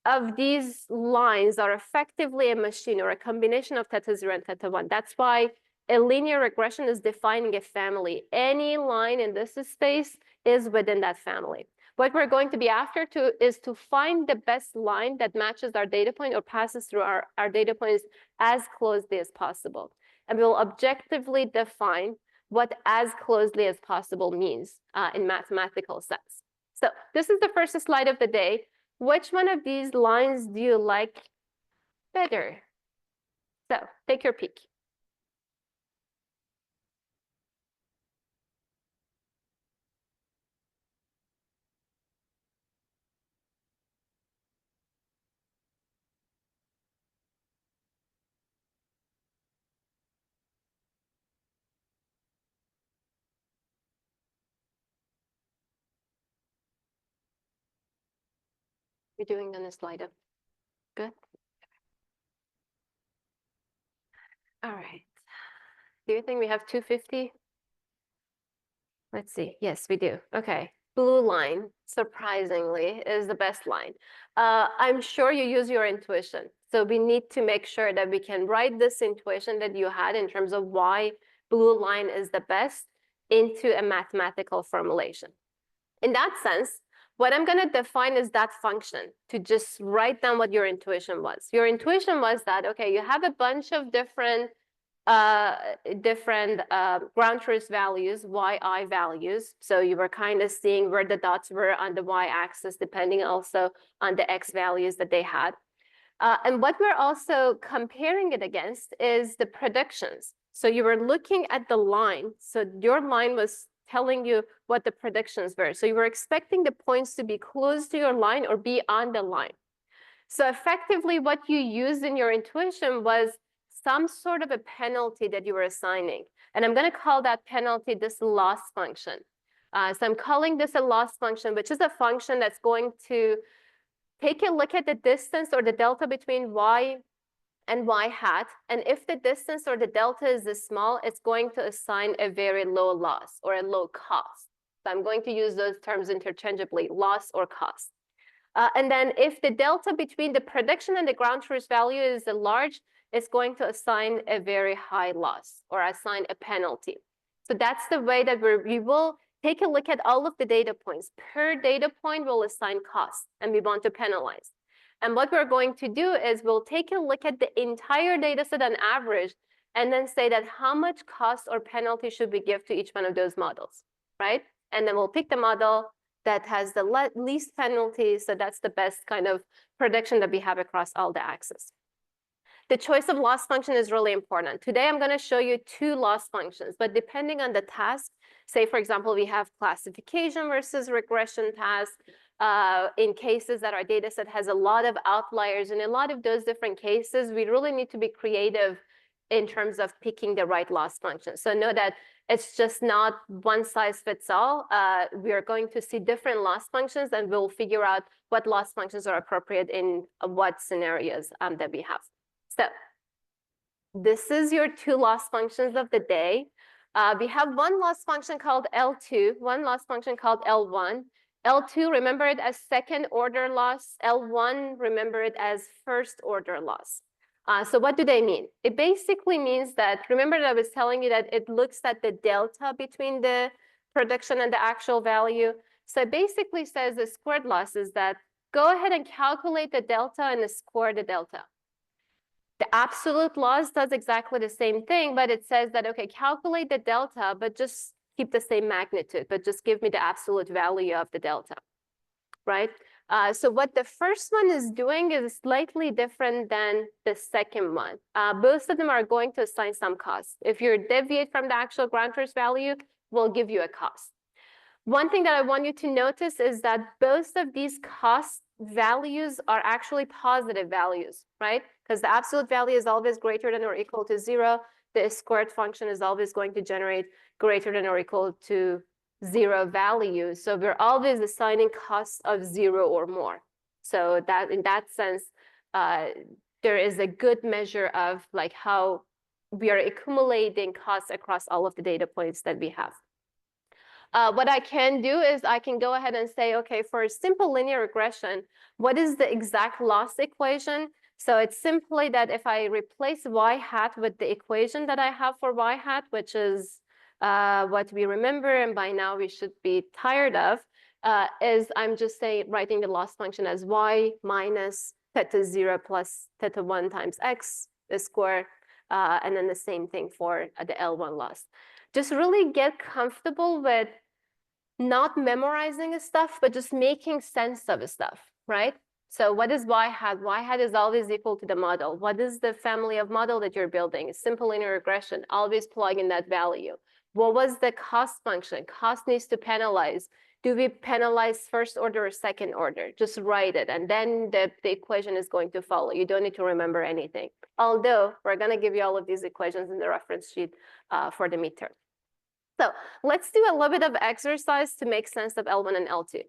of these lines are effectively a machine or a combination of theta 0 and theta 1. That's why a linear regression is defining a family. Any line in this space is within that family. What we're going to be after is to find the best line that matches our data point or passes through our data points as closely as possible. And we'll objectively define what as closely as possible means in mathematical sense. So this is the first slide of the day. Which one of these lines do you like better? So take your pick. You're doing on the slide up. Good. All right. Do you think we have 250? Let's see. Yes, we do. Okay. Blue line, surprisingly, is the best line. I'm sure you use your intuition. So we need to make sure that we can write this intuition that you had in terms of why blue line is the best into a mathematical formulation. In that sense, what I'm going to define is that function to just write down what your intuition was. Your intuition was that, okay, you have a bunch of different ground truth values, yi values. So you were kind of seeing where the dots were on the y-axis, depending also on the x values that they had. And what we're also comparing it against is the predictions. So you were looking at the line. So your line was telling you what the predictions were. So you were expecting the points to be close to your line or be on the line. So effectively, what you used in your intuition was some sort of a penalty that you were assigning. And I'm going to call that penalty this loss function. So I'm calling this a loss function, which is a function that's going to take a look at the distance or the delta between y and y hat. And if the distance or the delta is this small, it's going to assign a very low loss or a low cost. So I'm going to use those terms interchangeably, loss or cost. And then if the delta between the prediction and the ground truth value is large, it's going to assign a very high loss or assign a penalty. So that's the way that we will take a look at all of the data points. Per data point, we'll assign cost, and we want to penalize. And what we're going to do is we'll take a look at the entire data set on average, and then say that how much cost or penalty should we give to each one of those models, right? And then we'll pick the model that has the least penalties. So that's the best kind of prediction that we have across all the axes. The choice of loss function is really important. Today, I'm going to show you two loss functions, but depending on the task, say, for example, we have classification versus regression task. In cases that our data set has a lot of outliers, in a lot of those different cases, we really need to be creative in terms of picking the right loss function. So know that it's just not one size fits all. We are going to see different loss functions, and we'll figure out what loss functions are appropriate in what scenarios that we have. So this is your two loss functions of the day. We have one loss function called L2, one loss function called L1. L2, remember it as second order loss. L1, remember it as first order loss. So what do they mean? It basically means that, remember that I was telling you that it looks at the delta between the prediction and the actual value. So it basically says the squared loss is that go ahead and calculate the delta and square the delta. The absolute loss does exactly the same thing, but it says that, okay, calculate the delta, but just keep the same magnitude, but just give me the absolute value of the delta, right? So what the first one is doing is slightly different than the second one. Both of them are going to assign some cost. If you deviate from the actual ground truth value, we'll give you a cost. One thing that I want you to notice is that both of these cost values are actually positive values, right? Because the absolute value is always greater than or equal to 0. The squared function is always going to generate greater than or equal to 0 value. So we're always assigning costs of 0 or more. So that in that sense, there is a good measure of like how we are accumulating costs across all of the data points that we have. What I can do is I can go ahead and say, okay, for a simple linear regression, what is the exact loss equation? So it's simply that if I replace y hat with the equation that I have for y hat, which is what we remember, and by now we should be tired of, is I'm just writing the loss function as y minus theta 0 plus theta 1 times x squared, and then the same thing for the L1 loss. Just really get comfortable with not memorizing stuff, but just making sense of stuff, right? So what is y hat? Y hat is always equal to the model. What is the family of model that you're building? Simple linear regression, always plug in that value. What was the cost function? Cost needs to penalize. Do we penalize first order or second order? Just write it, and then the equation is going to follow. You don't need to remember anything. Although we're going to give you all of these equations in the reference sheet for the midterm. So let's do a little bit of exercise to make sense of L1 and L2.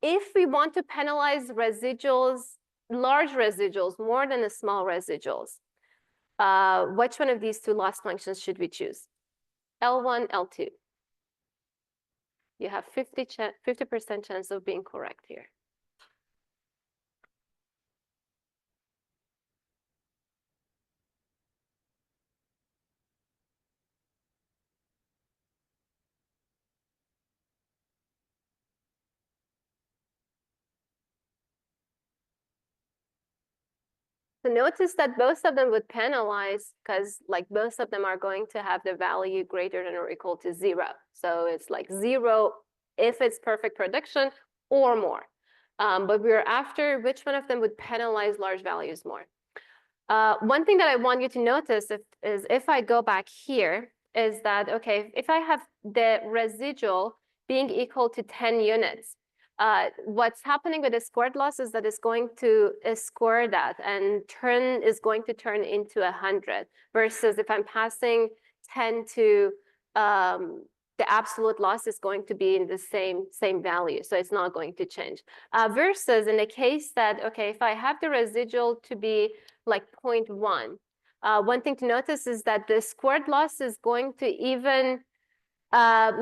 If we want to penalize residuals, large residuals, more than the small residuals, which one of these two loss functions should we choose? L1, L2. You have 50% chance of being correct here. So notice that both of them would penalize because like both of them are going to have the value greater than or equal to 0. So it's like 0 if it's perfect prediction or more. But we're after which one of them would penalize large values more. One thing that I want you to notice is if I go back here is that, okay, if I have the residual being equal to 10 units, what's happening with the squared loss is that it's going to square that and is going to turn into 100 versus if I'm passing 10 to the absolute loss is going to be in the same value, so it's not going to change. Versus in the case that, okay, if I have the residual to be like 0.1, one thing to notice is that the squared loss is going to even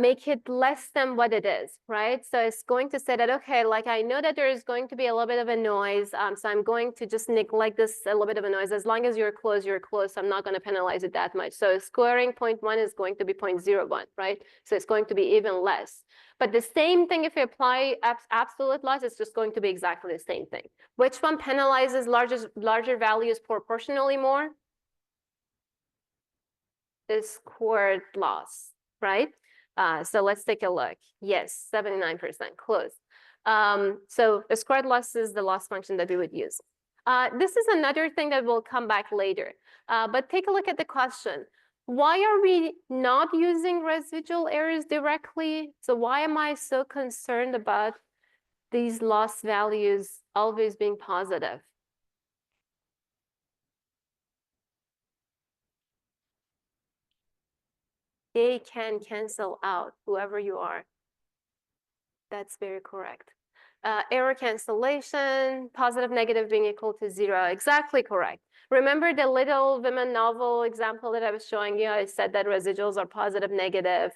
make it less than what it is, right? So it's going to say that, okay, like I know that there is going to be a little bit of a noise, so I'm going to just neglect this a little bit of a noise. As long as you're close, you're close. I'm not going to penalize it that much. So squaring 0.1 is going to be 0.01, right? So it's going to be even less. But the same thing if you apply absolute loss, it's just going to be exactly the same thing. Which one penalizes larger values proportionally more? The squared loss, right? So let's take a look. Yes, 79%, close. So the squared loss is the loss function that we would use. This is another thing that will come back later. But take a look at the question. Why are we not using residual errors directly? So why am I so concerned about these loss values always being positive? They can cancel out, whoever you are. That's very correct. Error cancellation, positive, negative being equal to 0. Exactly correct. Remember the Little Women novel example that I was showing you? I said that residuals are positive, negative,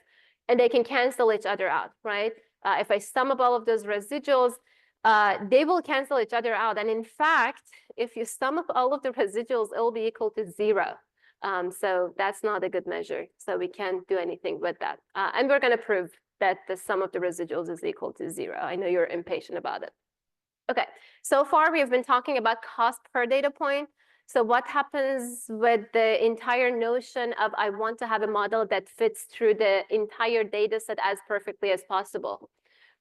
and they can cancel each other out, right? If I sum up all of those residuals, they will cancel each other out. And in fact, if you sum up all of the residuals, it will be equal to 0. So that's not a good measure. So we can't do anything with that. And we're going to prove that the sum of the residuals is equal to 0. I know you're impatient about it. Okay, so far we have been talking about cost per data point. So what happens with the entire notion of I want to have a model that fits through the entire data set as perfectly as possible?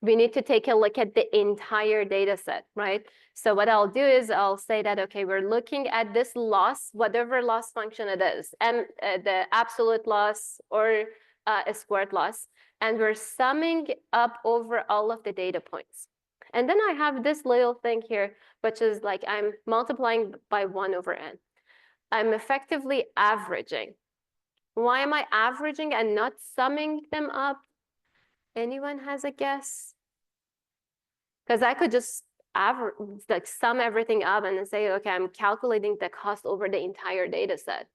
We need to take a look at the entire data set, right? So what I'll do is I'll say that, okay, we're looking at this loss, whatever loss function it is, and the absolute loss or a squared loss, and we're summing up over all of the data points. And then I have this little thing here, which is like I'm multiplying by 1 over n. I'm effectively averaging. Why am I averaging and not summing them up? Anyone has a guess? Because I could just average, like sum everything up and then say, okay, I'm calculating the cost over the entire data set.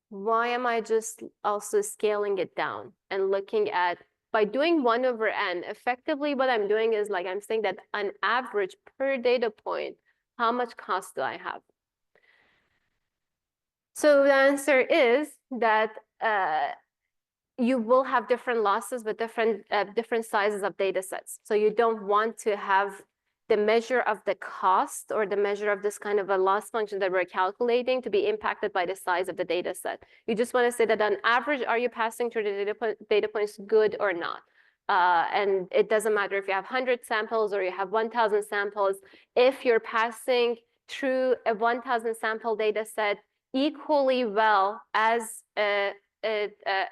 Why am I just also scaling it down and looking at, by doing 1 over n, effectively what I'm doing is like I'm saying that on average per data point, how much cost do I have? So the answer is that you will have different losses with different sizes of data sets. So you don't want to have the measure of the cost or the measure of this kind of a loss function that we're calculating to be impacted by the size of the data set. You just want to say that on average, are you passing through the data points good or not? And it doesn't matter if you have 100 samples or you have 1,000 samples. If you're passing through a 1,000 sample data set equally well as a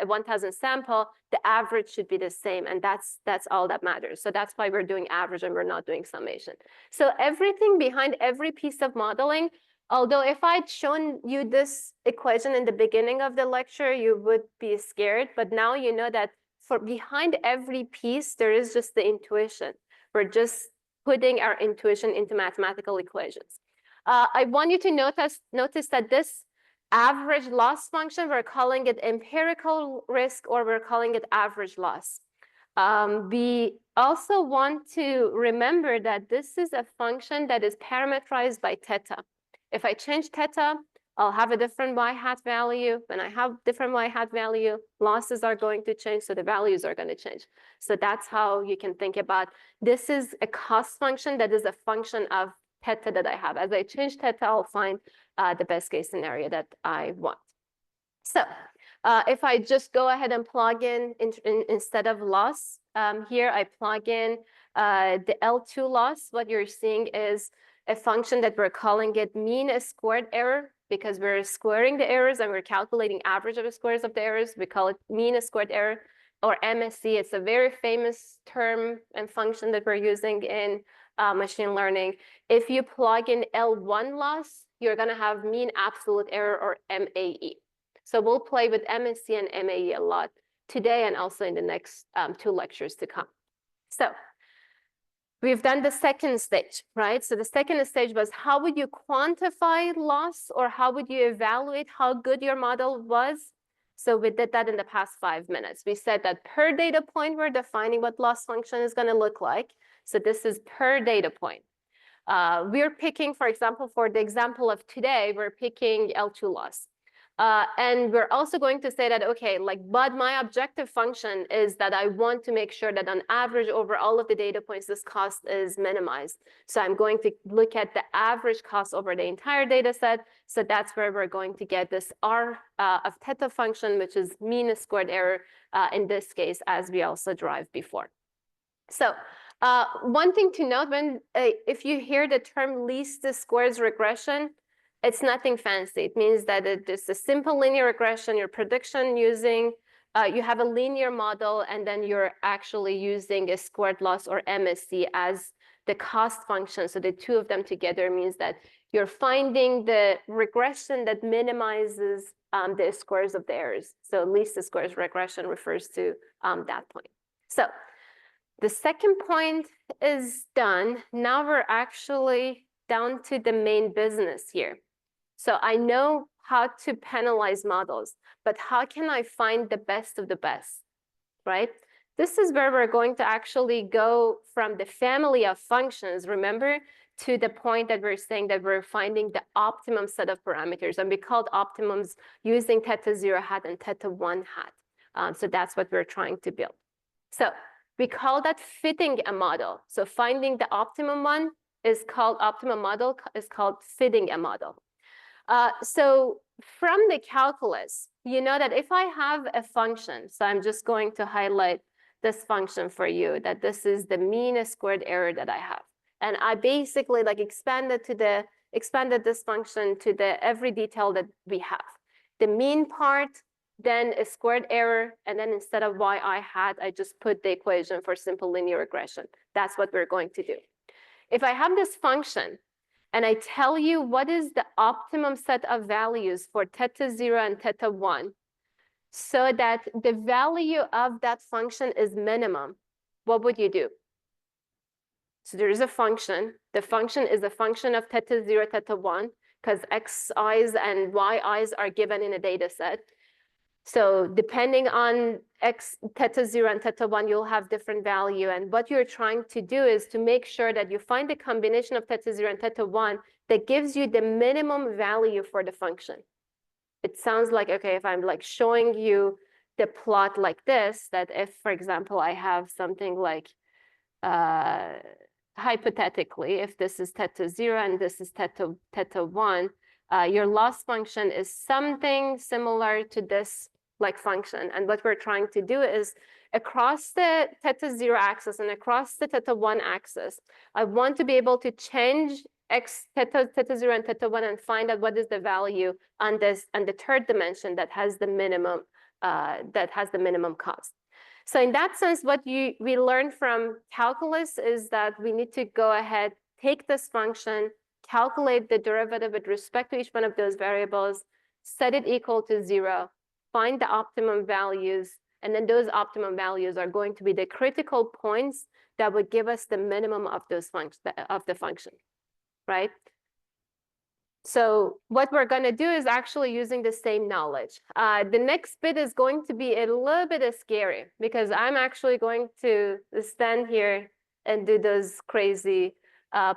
1,000 sample, the average should be the same, and that's all that matters. So that's why we're doing average and we're not doing summation. So everything behind every piece of modeling, although if I'd shown you this equation in the beginning of the lecture, you would be scared, but now you know that for behind every piece, there is just the intuition. We're just putting our intuition into mathematical equations. I want you to notice that this average loss function, we're calling it empirical risk or we're calling it average loss. We also want to remember that this is a function that is parameterized by theta. If I change theta, I'll have a different y hat value. When I have different y hat value, losses are going to change, so the values are going to change. So that's how you can think about this is a cost function that is a function of theta that I have. As I change theta, I'll find the best case scenario that I want. So if I just go ahead and plug in instead of loss, here I plug in the L2 loss. What you're seeing is a function that we're calling it mean squared error, because we're squaring the errors and we're calculating average of the squares of the errors. We call it mean squared error, or MSE. It's a very famous term and function that we're using in machine learning. If you plug in L1 loss, you're going to have mean absolute error, or MAE. So we'll play with MSE and MAE a lot today and also in the next 2 lectures to come. So we've done the second stage, right? So the second stage was, how would you quantify loss, or how would you evaluate how good your model was? So we did that in the past 5 minutes. We said that per data point, we're defining what loss function is going to look like. So this is per data point. We're picking, for example, for the example of today, we're picking L2 loss. And we're also going to say that, okay, but my objective function is that I want to make sure that on average over all of the data points, this cost is minimized. So I'm going to look at the average cost over the entire data set. So that's where we're going to get this R of theta function, which is mean squared error in this case, as we also derived before. So one thing to note, when if you hear the term least squares regression, it's nothing fancy. It means that it's a simple linear regression, your prediction using, you have a linear model, and then you're actually using a squared loss, or MSE, as the cost function. So the two of them together means that you're finding the regression that minimizes the squares of the errors. So least squares regression refers to that point. So the second point is done. Now we're actually down to the main business here. So I know how to penalize models, but how can I find the best of the best, right? This is where we're going to actually go from the family of functions, remember, to the point that we're saying that we're finding the optimum set of parameters. And we called optimums using theta 0 hat and theta 1 hat. So that's what we're trying to build. So we call that fitting a model. So finding the optimum one is called optimum model, is called fitting a model. So from the calculus, you know that if I have a function, so I'm just going to highlight this function for you, that this is the mean squared error that I have. And I basically expanded this function to the every detail that we have. The mean part, then a squared error, and then instead of yi hat, I just put the equation for simple linear regression. That's what we're going to do. If I have this function, and I tell you what is the optimum set of values for theta 0 and theta 1, so that the value of that function is minimum, what would you do? So there is a function. The function is a function of theta 0, theta 1, because xi's and yi's are given in a data set. So depending on theta 0 and theta 1, you'll have different value. And what you're trying to do is to make sure that you find a combination of theta 0 and theta 1 that gives you the minimum value for the function. It sounds like, okay, if I'm showing you the plot like this, that if, for example, I have something like, hypothetically, if this is theta 0 and this is theta 1, your loss function is something similar to this function. And what we're trying to do is across the theta 0 axis and across the theta 1 axis, I want to be able to change theta 0 and theta 1 and find out what is the value on the third dimension that has the minimum cost. So in that sense, what we learned from calculus is that we need to go ahead, take this function, calculate the derivative with respect to each one of those variables, set it equal to 0, find the optimum values, and then those optimum values are going to be the critical points that would give us the minimum of those the function, right? So what we're going to do is actually using the same knowledge. The next bit is going to be a little bit scary, because I'm actually going to stand here and do those crazy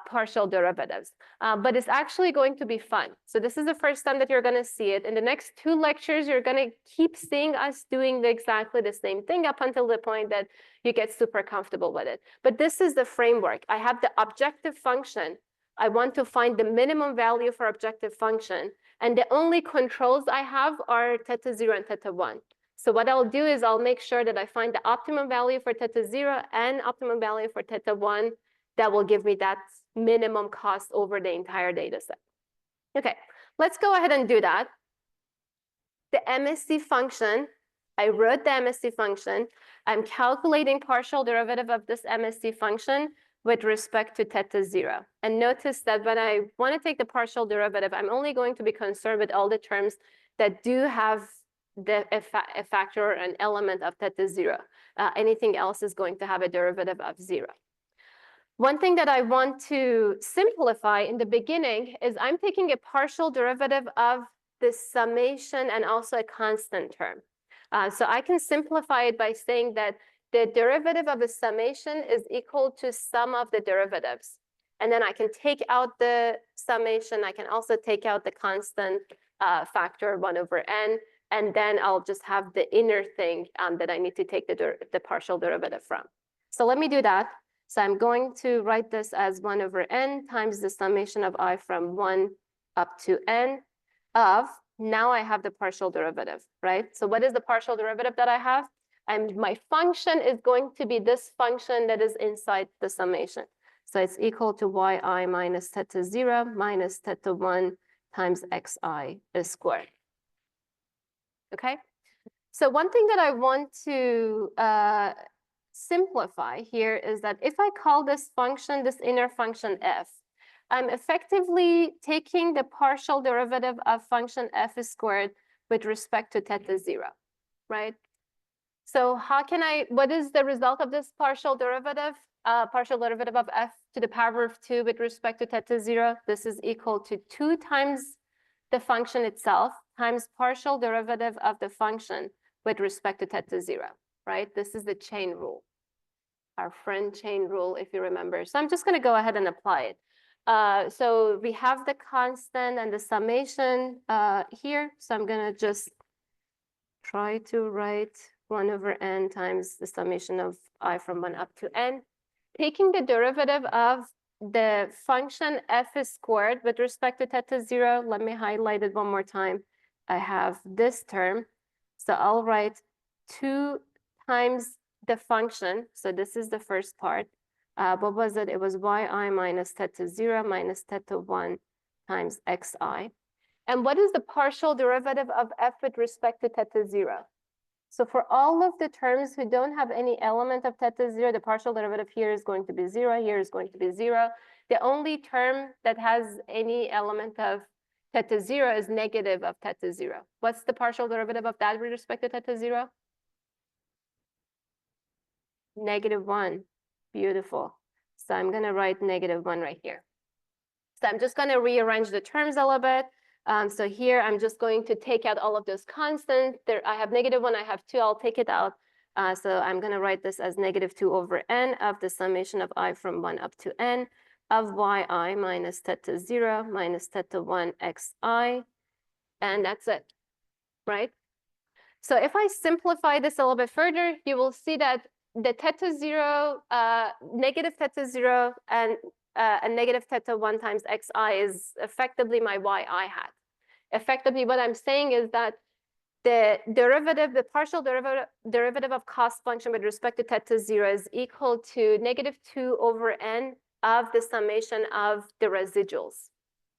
partial derivatives. But it's actually going to be fun. So this is the first time that you're going to see it. In the next 2 lectures, you're going to keep seeing us doing exactly the same thing up until the point that you get super comfortable with it. But this is the framework. I have the objective function. I want to find the minimum value for objective function. And the only controls I have are theta 0 and theta 1. So what I'll do is I'll make sure that I find the optimum value for theta 0 and optimum value for theta 1 that will give me that minimum cost over the entire data set. Okay, let's go ahead and do that. The MST function, I wrote the MST function. I'm calculating partial derivative of this MST function with respect to theta 0. And notice that when I want to take the partial derivative, I'm only going to be concerned with all the terms that do have a factor or an element of theta 0. Anything else is going to have a derivative of 0. One thing that I want to simplify in the beginning is I'm taking a partial derivative of the summation and also a constant term. So I can simplify it by saying that the derivative of a summation is equal to sum of the derivatives. And then I can take out the summation. I can also take out the constant factor 1 over n. And then I'll just have the inner thing that I need to take the partial derivative from. So let me do that. So I'm going to write this as 1 over n times the summation of I from 1 up to n of, now I have the partial derivative, right? So what is the partial derivative that I have? And my function is going to be this function that is inside the summation. So it's equal to yi minus theta 0 minus theta 1 times xi squared. Okay? So one thing that I want to simplify here is that if I call this function, this inner function f, I'm effectively taking the partial derivative of function f squared with respect to theta 0, right? So how can what is the result of this partial derivative? Partial derivative of f to the power of 2 with respect to theta 0. This is equal to 2 times the function itself times partial derivative of the function with respect to theta 0, right? This is the chain rule, our friend chain rule, if you remember. So I'm just going to go ahead and apply it. So we have the constant and the summation here. So I'm going to just try to write 1 over n times the summation of I from 1 up to n. Taking the derivative of the function f squared with respect to theta 0, let me highlight it one more time. I have this term. So I'll write 2 times the function. So this is the first part. What was it? It was yi minus theta 0 minus theta 1 times xi. And what is the partial derivative of f with respect to theta 0? So for all of the terms who don't have any element of theta 0, the partial derivative here is going to be 0, here is going to be 0. The only term that has any element of theta 0 is negative of theta 0. What's the partial derivative of that with respect to theta 0? -1. Beautiful. So I'm going to write -1 right here. So I'm just going to rearrange the terms a little bit. So here I'm just going to take out all of those constants. There I have -1, I have 2, I'll take it out. So I'm going to write this as -2 over n of the summation of I from 1 up to n of yi minus theta 0 minus theta 1 xi. And that's it, right? So if I simplify this a little bit further, you will see that the theta 0, negative theta 0 and negative theta 1 times xi is effectively my yi hat. Effectively, what I'm saying is that the derivative, the partial derivative of cost function with respect to theta 0 is equal to -2 over n of the summation of the residuals,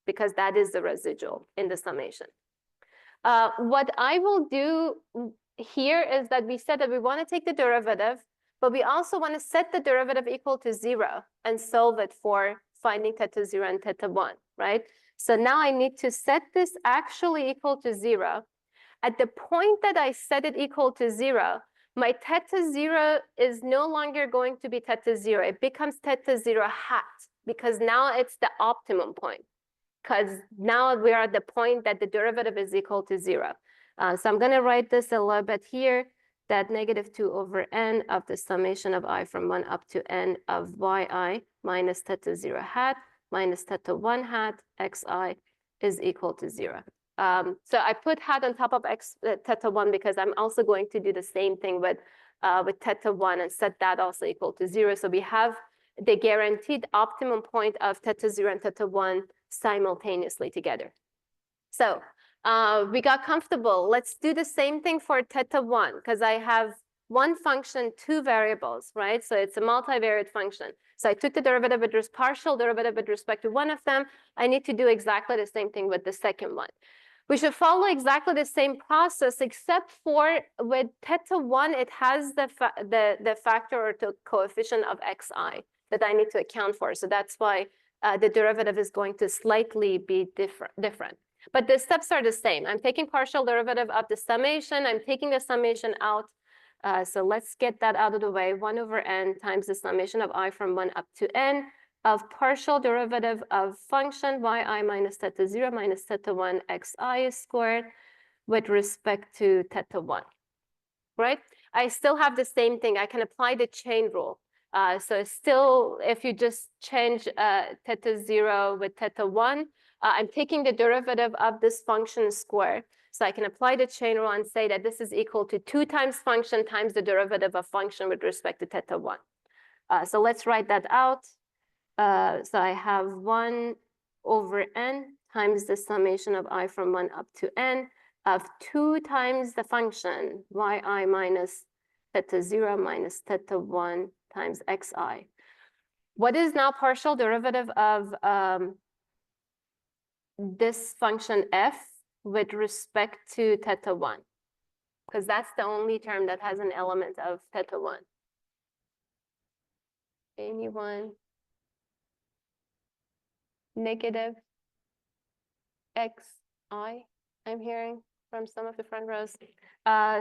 because that is the residual in the summation. What I will do here is that we said that we want to take the derivative, but we also want to set the derivative equal to 0 and solve it for finding theta 0 and theta 1, right? So now I need to set this actually equal to 0. At the point that I set it equal to 0, my theta 0 is no longer going to be theta 0. It becomes theta 0 hat, because now it's the optimum point. Because now we are at the point that the derivative is equal to 0. So I'm going to write this a little bit here, that -2 over n of the summation of I from 1 up to n of yi minus theta 0 hat minus theta 1 hat xi is equal to 0. So I put hat on top of theta 1 because I'm also going to do the same thing with theta 1 and set that also equal to 0. So we have the guaranteed optimum point of theta 0 and theta 1 simultaneously together. So we got comfortable. Let's do the same thing for theta 1, because I have one function, two variables, right? So it's a multivariate function. So I took the derivative with partial derivative with respect to one of them. I need to do exactly the same thing with the second one. We should follow exactly the same process, except for with theta 1, it has the factor or the coefficient of xi that I need to account for. So that's why the derivative is going to slightly be different. But the steps are the same. I'm taking partial derivative of the summation. I'm taking the summation out. So let's get that out of the way. 1 over n times the summation of I from 1 up to n of partial derivative of function yi minus theta 0 minus theta 1 xi squared with respect to theta 1, right? I still have the same thing. I can apply the chain rule. So still, if you just change theta 0 with theta 1, I'm taking the derivative of this function squared. So I can apply the chain rule and say that this is equal to 2 times function times the derivative of function with respect to theta 1. So let's write that out. So I have 1 over n times the summation of I from 1 up to n of 2 times the function yi minus theta 0 minus theta 1 times xi. What is now partial derivative of this function f with respect to theta 1? Because that's the only term that has an element of theta 1. Anyone? Negative xi, I'm hearing from some of the front rows.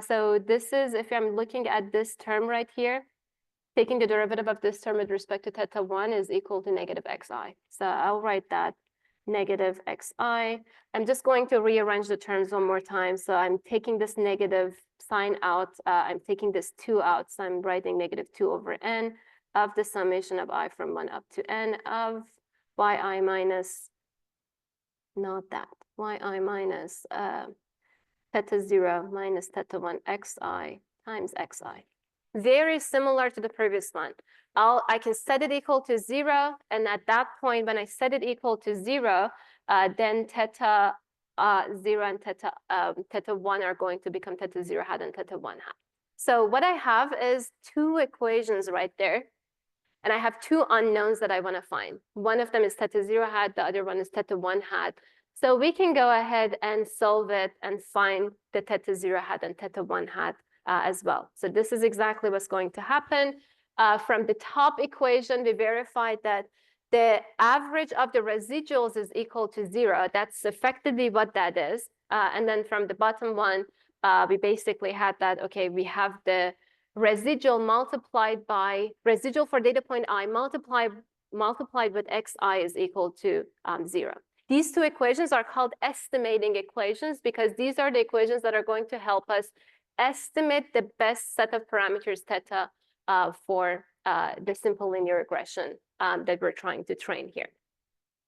So this is, if I'm looking at this term right here, taking the derivative of this term with respect to theta 1 is equal to negative xi. So I'll write that negative xi. I'm just going to rearrange the terms one more time. So I'm taking this negative sign out. I'm taking this 2 out. So I'm writing negative 2 over n of the summation of I from 1 up to n of yi minus, not that, yi minus theta 0 minus theta 1 xi times xi. Very similar to the previous one. I can set it equal to 0, and at that point, when I set it equal to 0, then theta 0 and theta 1 are going to become theta 0 hat and theta 1 hat. So what I have is 2 equations right there, and I have 2 unknowns that I want to find. One of them is theta 0 hat, the other one is theta 1 hat. So we can go ahead and solve it and find the theta 0 hat and theta 1 hat as well. So this is exactly what's going to happen. From the top equation, we verified that the average of the residuals is equal to 0. That's effectively what that is. And then from the bottom one, we basically had that, okay, we have the residual multiplied by residual for data point I multiplied with xi is equal to 0. These 2 equations are called estimating equations because these are the equations that are going to help us estimate the best set of parameters theta for the simple linear regression that we're trying to train here.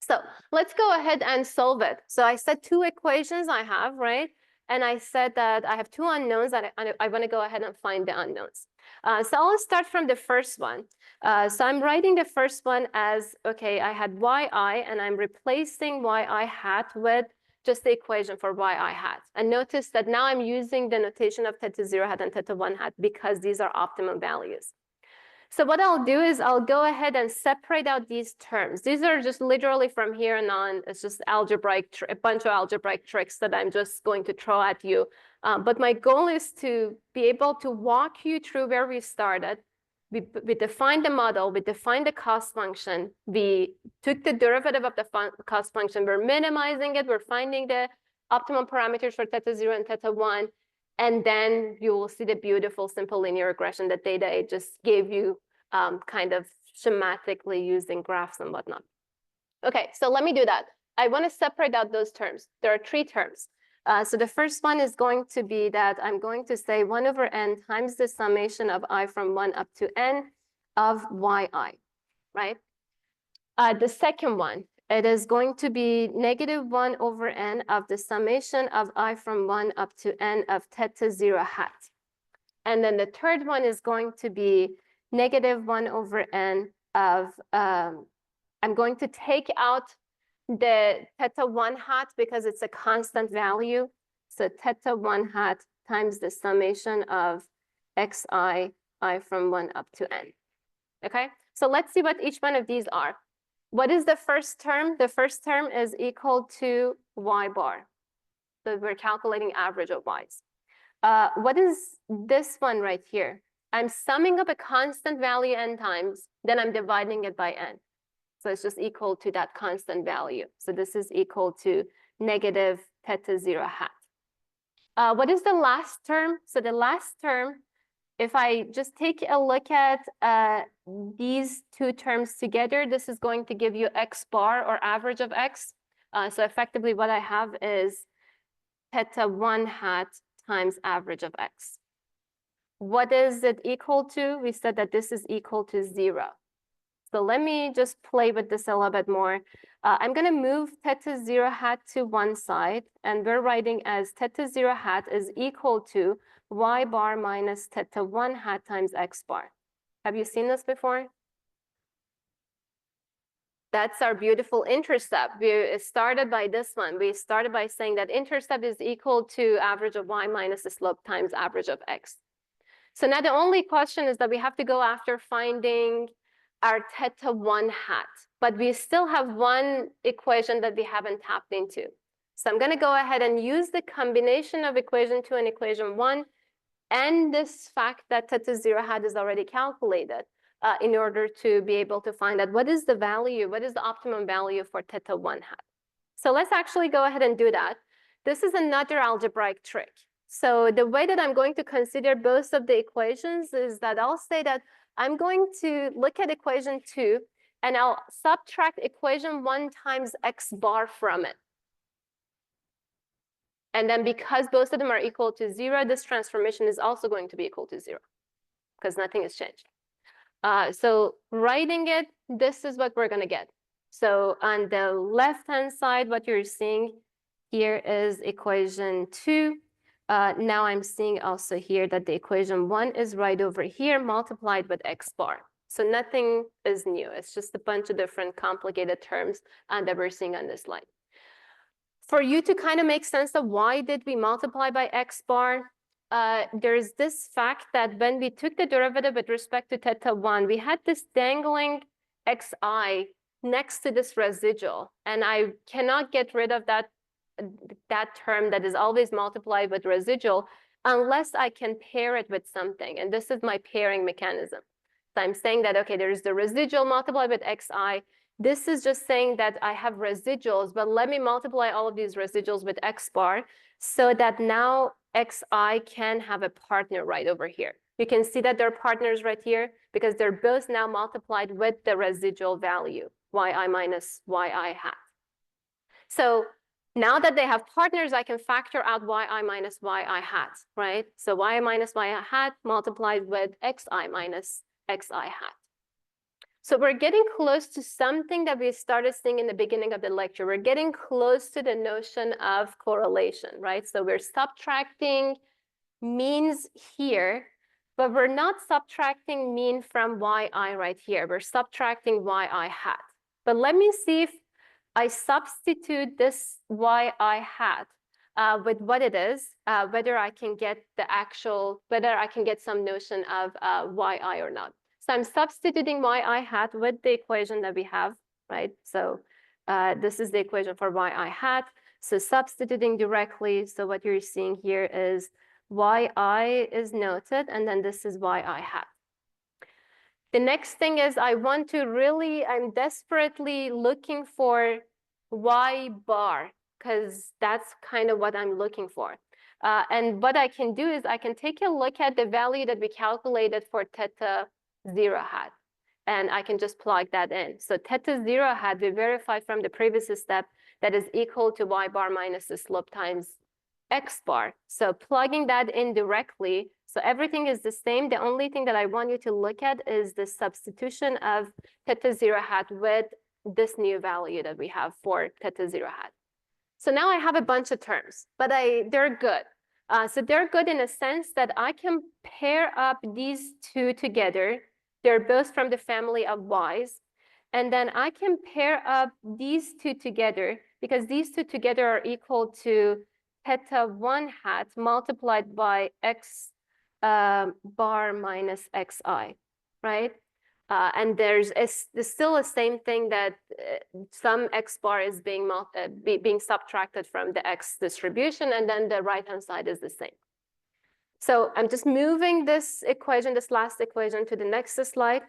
So let's go ahead and solve it. So I said 2 equations I have, right? And I said that I have 2 unknowns that I want to go ahead and find the unknowns. So I'll start from the first one. So I'm writing the first one as, okay, I had yi, and I'm replacing yi hat with just the equation for yi hat. And notice that now I'm using the notation of theta 0 hat and theta 1 hat because these are optimum values. So what I'll do is I'll go ahead and separate out these terms. These are just literally from here and on. It's just algebraic, a bunch of algebraic tricks that I'm just going to throw at you. But my goal is to be able to walk you through where we started. We defined the model, we defined the cost function, we took the derivative of the cost function, we're minimizing it, we're finding the optimum parameters for theta 0 and theta 1, and then you will see the beautiful simple linear regression that Data 8 just gave you kind of schematically using graphs and whatnot. Okay, so let me do that. I want to separate out those terms. There are 3 terms. So the first one is going to be that I'm going to say 1 over n times the summation of I from 1 up to n of yi, right? The second one, it is going to be negative 1 over n of the summation of I from 1 up to n of theta 0 hat. And then the third one is going to be negative 1 over n of, I'm going to take out the theta 1 hat because it's a constant value. So theta 1 hat times the summation of xi, I from 1 up to n. Okay, so let's see what each one of these are. What is the first term? The first term is equal to y bar. So we're calculating average of y's. What is this one right here? I'm summing up a constant value n times, then I'm dividing it by n. So it's just equal to that constant value. So this is equal to negative theta 0 hat. What is the last term? So the last term, if I just take a look at these two terms together, this is going to give you x bar or average of x. So effectively what I have is theta 1 hat times average of x. What is it equal to? We said that this is equal to 0. So let me just play with this a little bit more. I'm going to move theta 0 hat to one side, and we're writing as theta 0 hat is equal to y bar minus theta 1 hat times x bar. Have you seen this before? That's our beautiful intercept. We started by this one. We started by saying that intercept is equal to average of y minus the slope times average of x. So now the only question is that we have to go after finding our theta 1 hat, but we still have one equation that we haven't tapped into. So I'm going to go ahead and use the combination of equation 2 and equation 1 and this fact that theta 0 hat is already calculated in order to be able to find out what is the value, what is the optimum value for theta 1 hat. So let's actually go ahead and do that. This is another algebraic trick. So the way that I'm going to consider both of the equations is that I'll say that I'm going to look at equation 2 and I'll subtract equation 1 times x bar from it. And then because both of them are equal to 0, this transformation is also going to be equal to 0 because nothing has changed. So writing it, this is what we're going to get. So on the left-hand side, what you're seeing here is equation 2. Now I'm seeing also here that the equation 1 is right over here multiplied with x bar. So nothing is new. It's just a bunch of different complicated terms that we're seeing on this line. For you to kind of make sense of why did we multiply by x bar, there's this fact that when we took the derivative with respect to theta 1, we had this dangling xi next to this residual. And I cannot get rid of that term that is always multiplied with residual unless I can pair it with something. And this is my pairing mechanism. So I'm saying that, okay, there's the residual multiplied with xi. This is just saying that I have residuals, but let me multiply all of these residuals with x bar so that now xi can have a partner right over here. You can see that they're partners right here because they're both now multiplied with the residual value, yi minus yi hat. So now that they have partners, I can factor out yi minus yi hat, right? So yi minus yi hat multiplied with xi minus xi hat. So we're getting close to something that we started seeing in the beginning of the lecture. We're getting close to the notion of correlation, right? So we're subtracting means here, but we're not subtracting mean from yi right here. We're subtracting yi hat. But let me see if I substitute this yi hat with what it is, whether I can get the actual, whether I can get some notion of yi or not. So I'm substituting yi hat with the equation that we have, right? So this is the equation for yi hat. So substituting directly, so what you're seeing here is yi is noted, and then this is yi hat. The next thing is I'm desperately looking for y bar, because that's kind of what I'm looking for. And what I can do is I can take a look at the value that we calculated for theta 0 hat, and I can just plug that in. So theta 0 hat, we verified from the previous step that is equal to y bar minus the slope times x bar. So plugging that in directly, so everything is the same. The only thing that I want you to look at is the substitution of theta 0 hat with this new value that we have for theta 0 hat. So now I have a bunch of terms, but they're good. So they're good in a sense that I can pair up these two together They're both from the family of y's. And then I can pair up these two together because these two together are equal to theta 1 hat multiplied by x bar minus xi, right? And there's still the same thing that some x bar is being subtracted from the x distribution, and then the right-hand side is the same. So I'm just moving this equation, this last equation, to the next slide.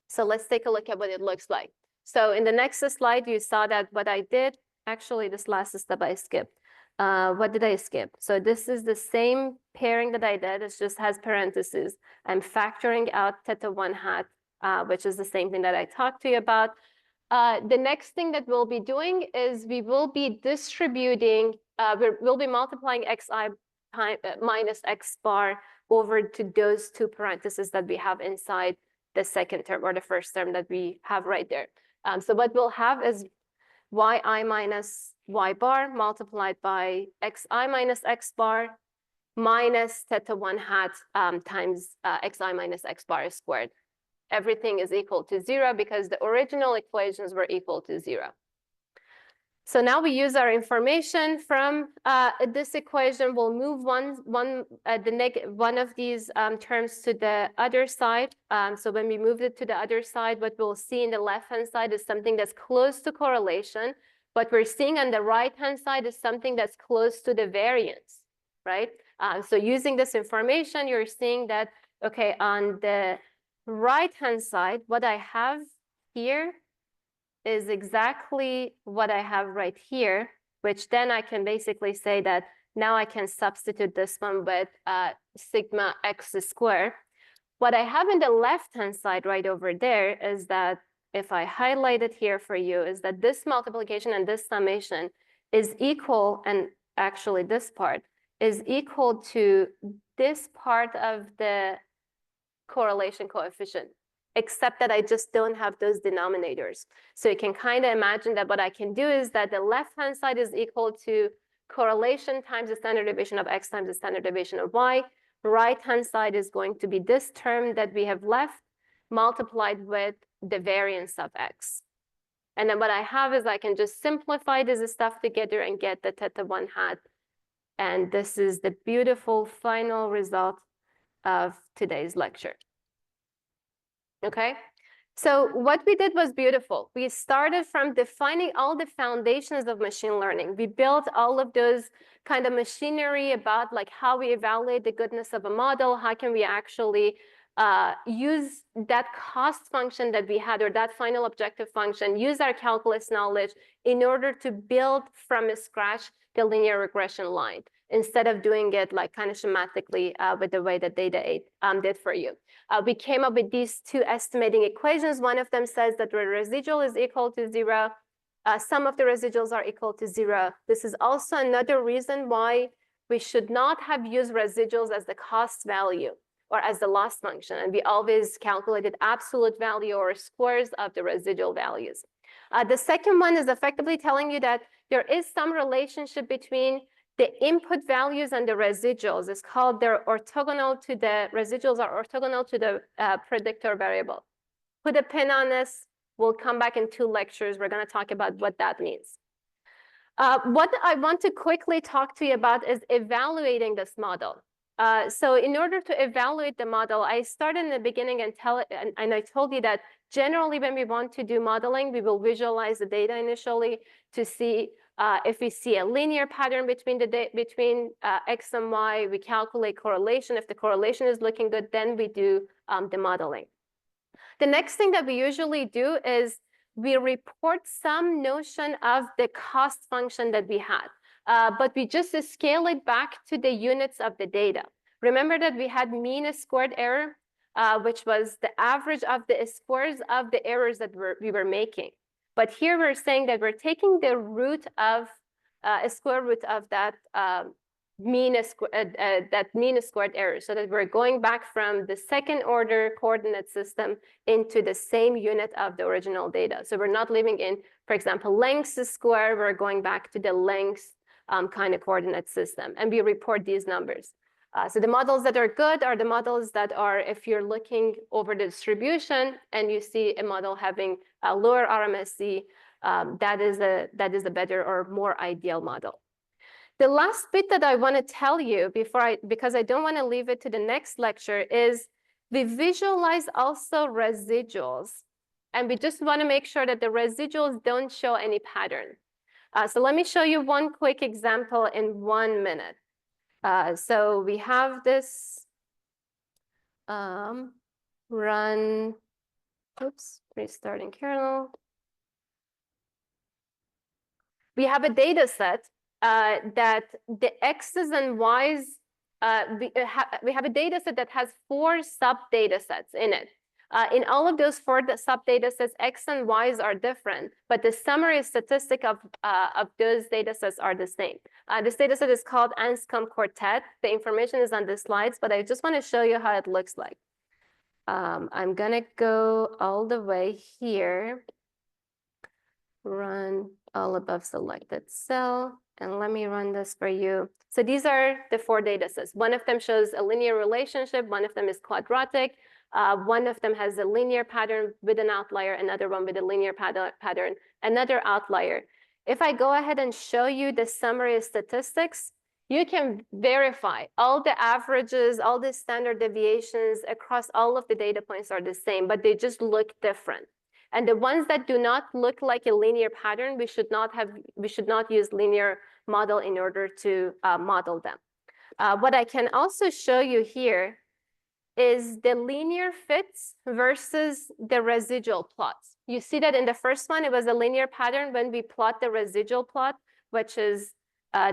So let's take a look at what it looks like. So in the next slide, you saw that what I did, actually this last step I skipped. What did I skip? So this is the same pairing that I did. It just has parentheses. I'm factoring out theta 1 hat, which is the same thing that I talked to you about. The next thing that we'll be doing is we will be distributing, we'll be multiplying xi minus x bar over to those two parentheses that we have inside the second term or the first term that we have right there. So what we'll have is yi minus y bar multiplied by xi minus x bar minus theta 1 hat times xi minus x bar squared. Everything is equal to 0 because the original equations were equal to 0. So now we use our information from this equation. We'll move one of these terms to the other side. So when we move it to the other side, what we'll see in the left-hand side is something that's close to correlation. What we're seeing on the right-hand side is something that's close to the variance, right? So using this information, you're seeing that, okay, on the right-hand side, what I have here is exactly what I have right here, which then I can basically say that now I can substitute this one with sigma x squared. What I have in the left-hand side right over there is that if I highlight it here for you, is that this multiplication and this summation is equal, and actually this part is equal to this part of the correlation coefficient, except that I just don't have those denominators. So you can kind of imagine that what I can do is that the left-hand side is equal to correlation times the standard deviation of x times the standard deviation of y. Right-hand side is going to be this term that we have left multiplied with the variance of x. And then what I have is I can just simplify this stuff together and get the theta 1 hat. And this is the beautiful final result of today's lecture. Okay, so what we did was beautiful. We started from defining all the foundations of machine learning. We built all of those kind of machinery about like how we evaluate the goodness of a model, how can we actually use that cost function that we had or that final objective function, use our calculus knowledge in order to build from scratch the linear regression line, instead of doing it like kind of schematically with the way that Data 8 did for you. We came up with these two estimating equations. One of them says that the residual is equal to 0. Some of the residuals are equal to 0. This is also another reason why we should not have used residuals as the cost value or as the loss function. And we always calculated absolute value or squares of the residual values. The second one is effectively telling you that there is some relationship between the input values and the residuals. It's called they're orthogonal to the residuals are orthogonal to the predictor variable. Put a pin on this. We'll come back in 2 lectures. We're going to talk about what that means. What I want to quickly talk to you about is evaluating this model. So in order to evaluate the model, I started in the beginning and I told you that generally when we want to do modeling, we will visualize the data initially to see if we see a linear pattern between x and y. We calculate correlation. If the correlation is looking good, then we do the modeling. The next thing that we usually do is we report some notion of the cost function that we had. But we just scale it back to the units of the data. Remember that we had mean squared error, which was the average of the squares of the errors that we were making. But here we're saying that we're taking the root of a square root of that mean squared error, so that we're going back from the second order coordinate system into the same unit of the original data. So we're not living in, for example, length square. We're going back to the length kind of coordinate system, and we report these numbers. So the models that are good are the models that are, if you're looking over the distribution and you see a model having a lower RMSE, that is a better or more ideal model. The last bit that I want to tell you because I don't want to leave it to the next lecture, is we visualize also residuals. And we just want to make sure that the residuals don't show any pattern. So let me show you one quick example in 1 minute. So we have this run, oops, restarting kernel. We have a data set that the X's and Y's, we have a data set that has 4 sub data sets in it. In all of those 4 sub data sets, X and Y's are different, but the summary statistic of those data sets are the same. This data set is called Anscombe Quartet. The information is on the slides, but I just want to show you how it looks like. I'm gonna go all the way here, run all above selected cell, and let me run this for you. So these are the 4 data sets. One of them shows a linear relationship, one of them is quadratic, one of them has a linear pattern with an outlier, another one with a linear pattern, another outlier. If I go ahead and show you the summary statistics, you can verify all the averages, all the standard deviations across all of the data points are the same, but they just look different. And the ones that do not look like a linear pattern, we should not use linear model in order to model them. What I can also show you here is the linear fits versus the residual plots. You see that in the first one, it was a linear pattern. When we plot the residual plot, which is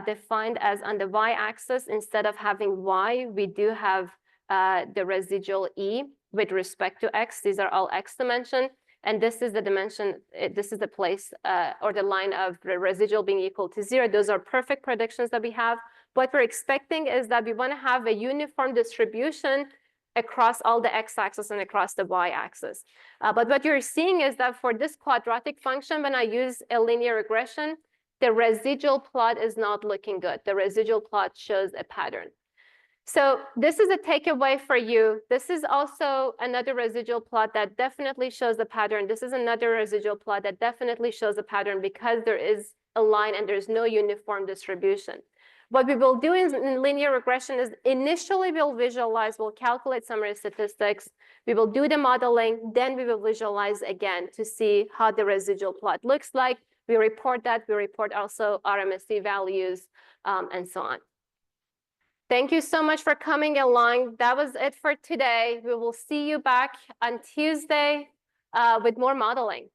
defined as on the y-axis, instead of having y, we do have the residual e with respect to x. These are all x dimension. And this is the dimension, this is the place or the line of the residual being equal to 0. Those are perfect predictions that we have. What we're expecting is that we want to have a uniform distribution across all the x-axis and across the y-axis. But what you're seeing is that for this quadratic function, when I use a linear regression, the residual plot is not looking good. The residual plot shows a pattern. So this is a takeaway for you. This is also another residual plot that definitely shows a pattern. This is another residual plot that definitely shows a pattern because there is a line and there's no uniform distribution. What we will do in linear regression is initially we'll visualize, we'll calculate summary statistics, we will do the modeling, then we will visualize again to see how the residual plot looks like. We report that, we report also RMSE values, and so on. Thank you so much for coming along. That was it for today. We will see you back on Tuesday with more modeling.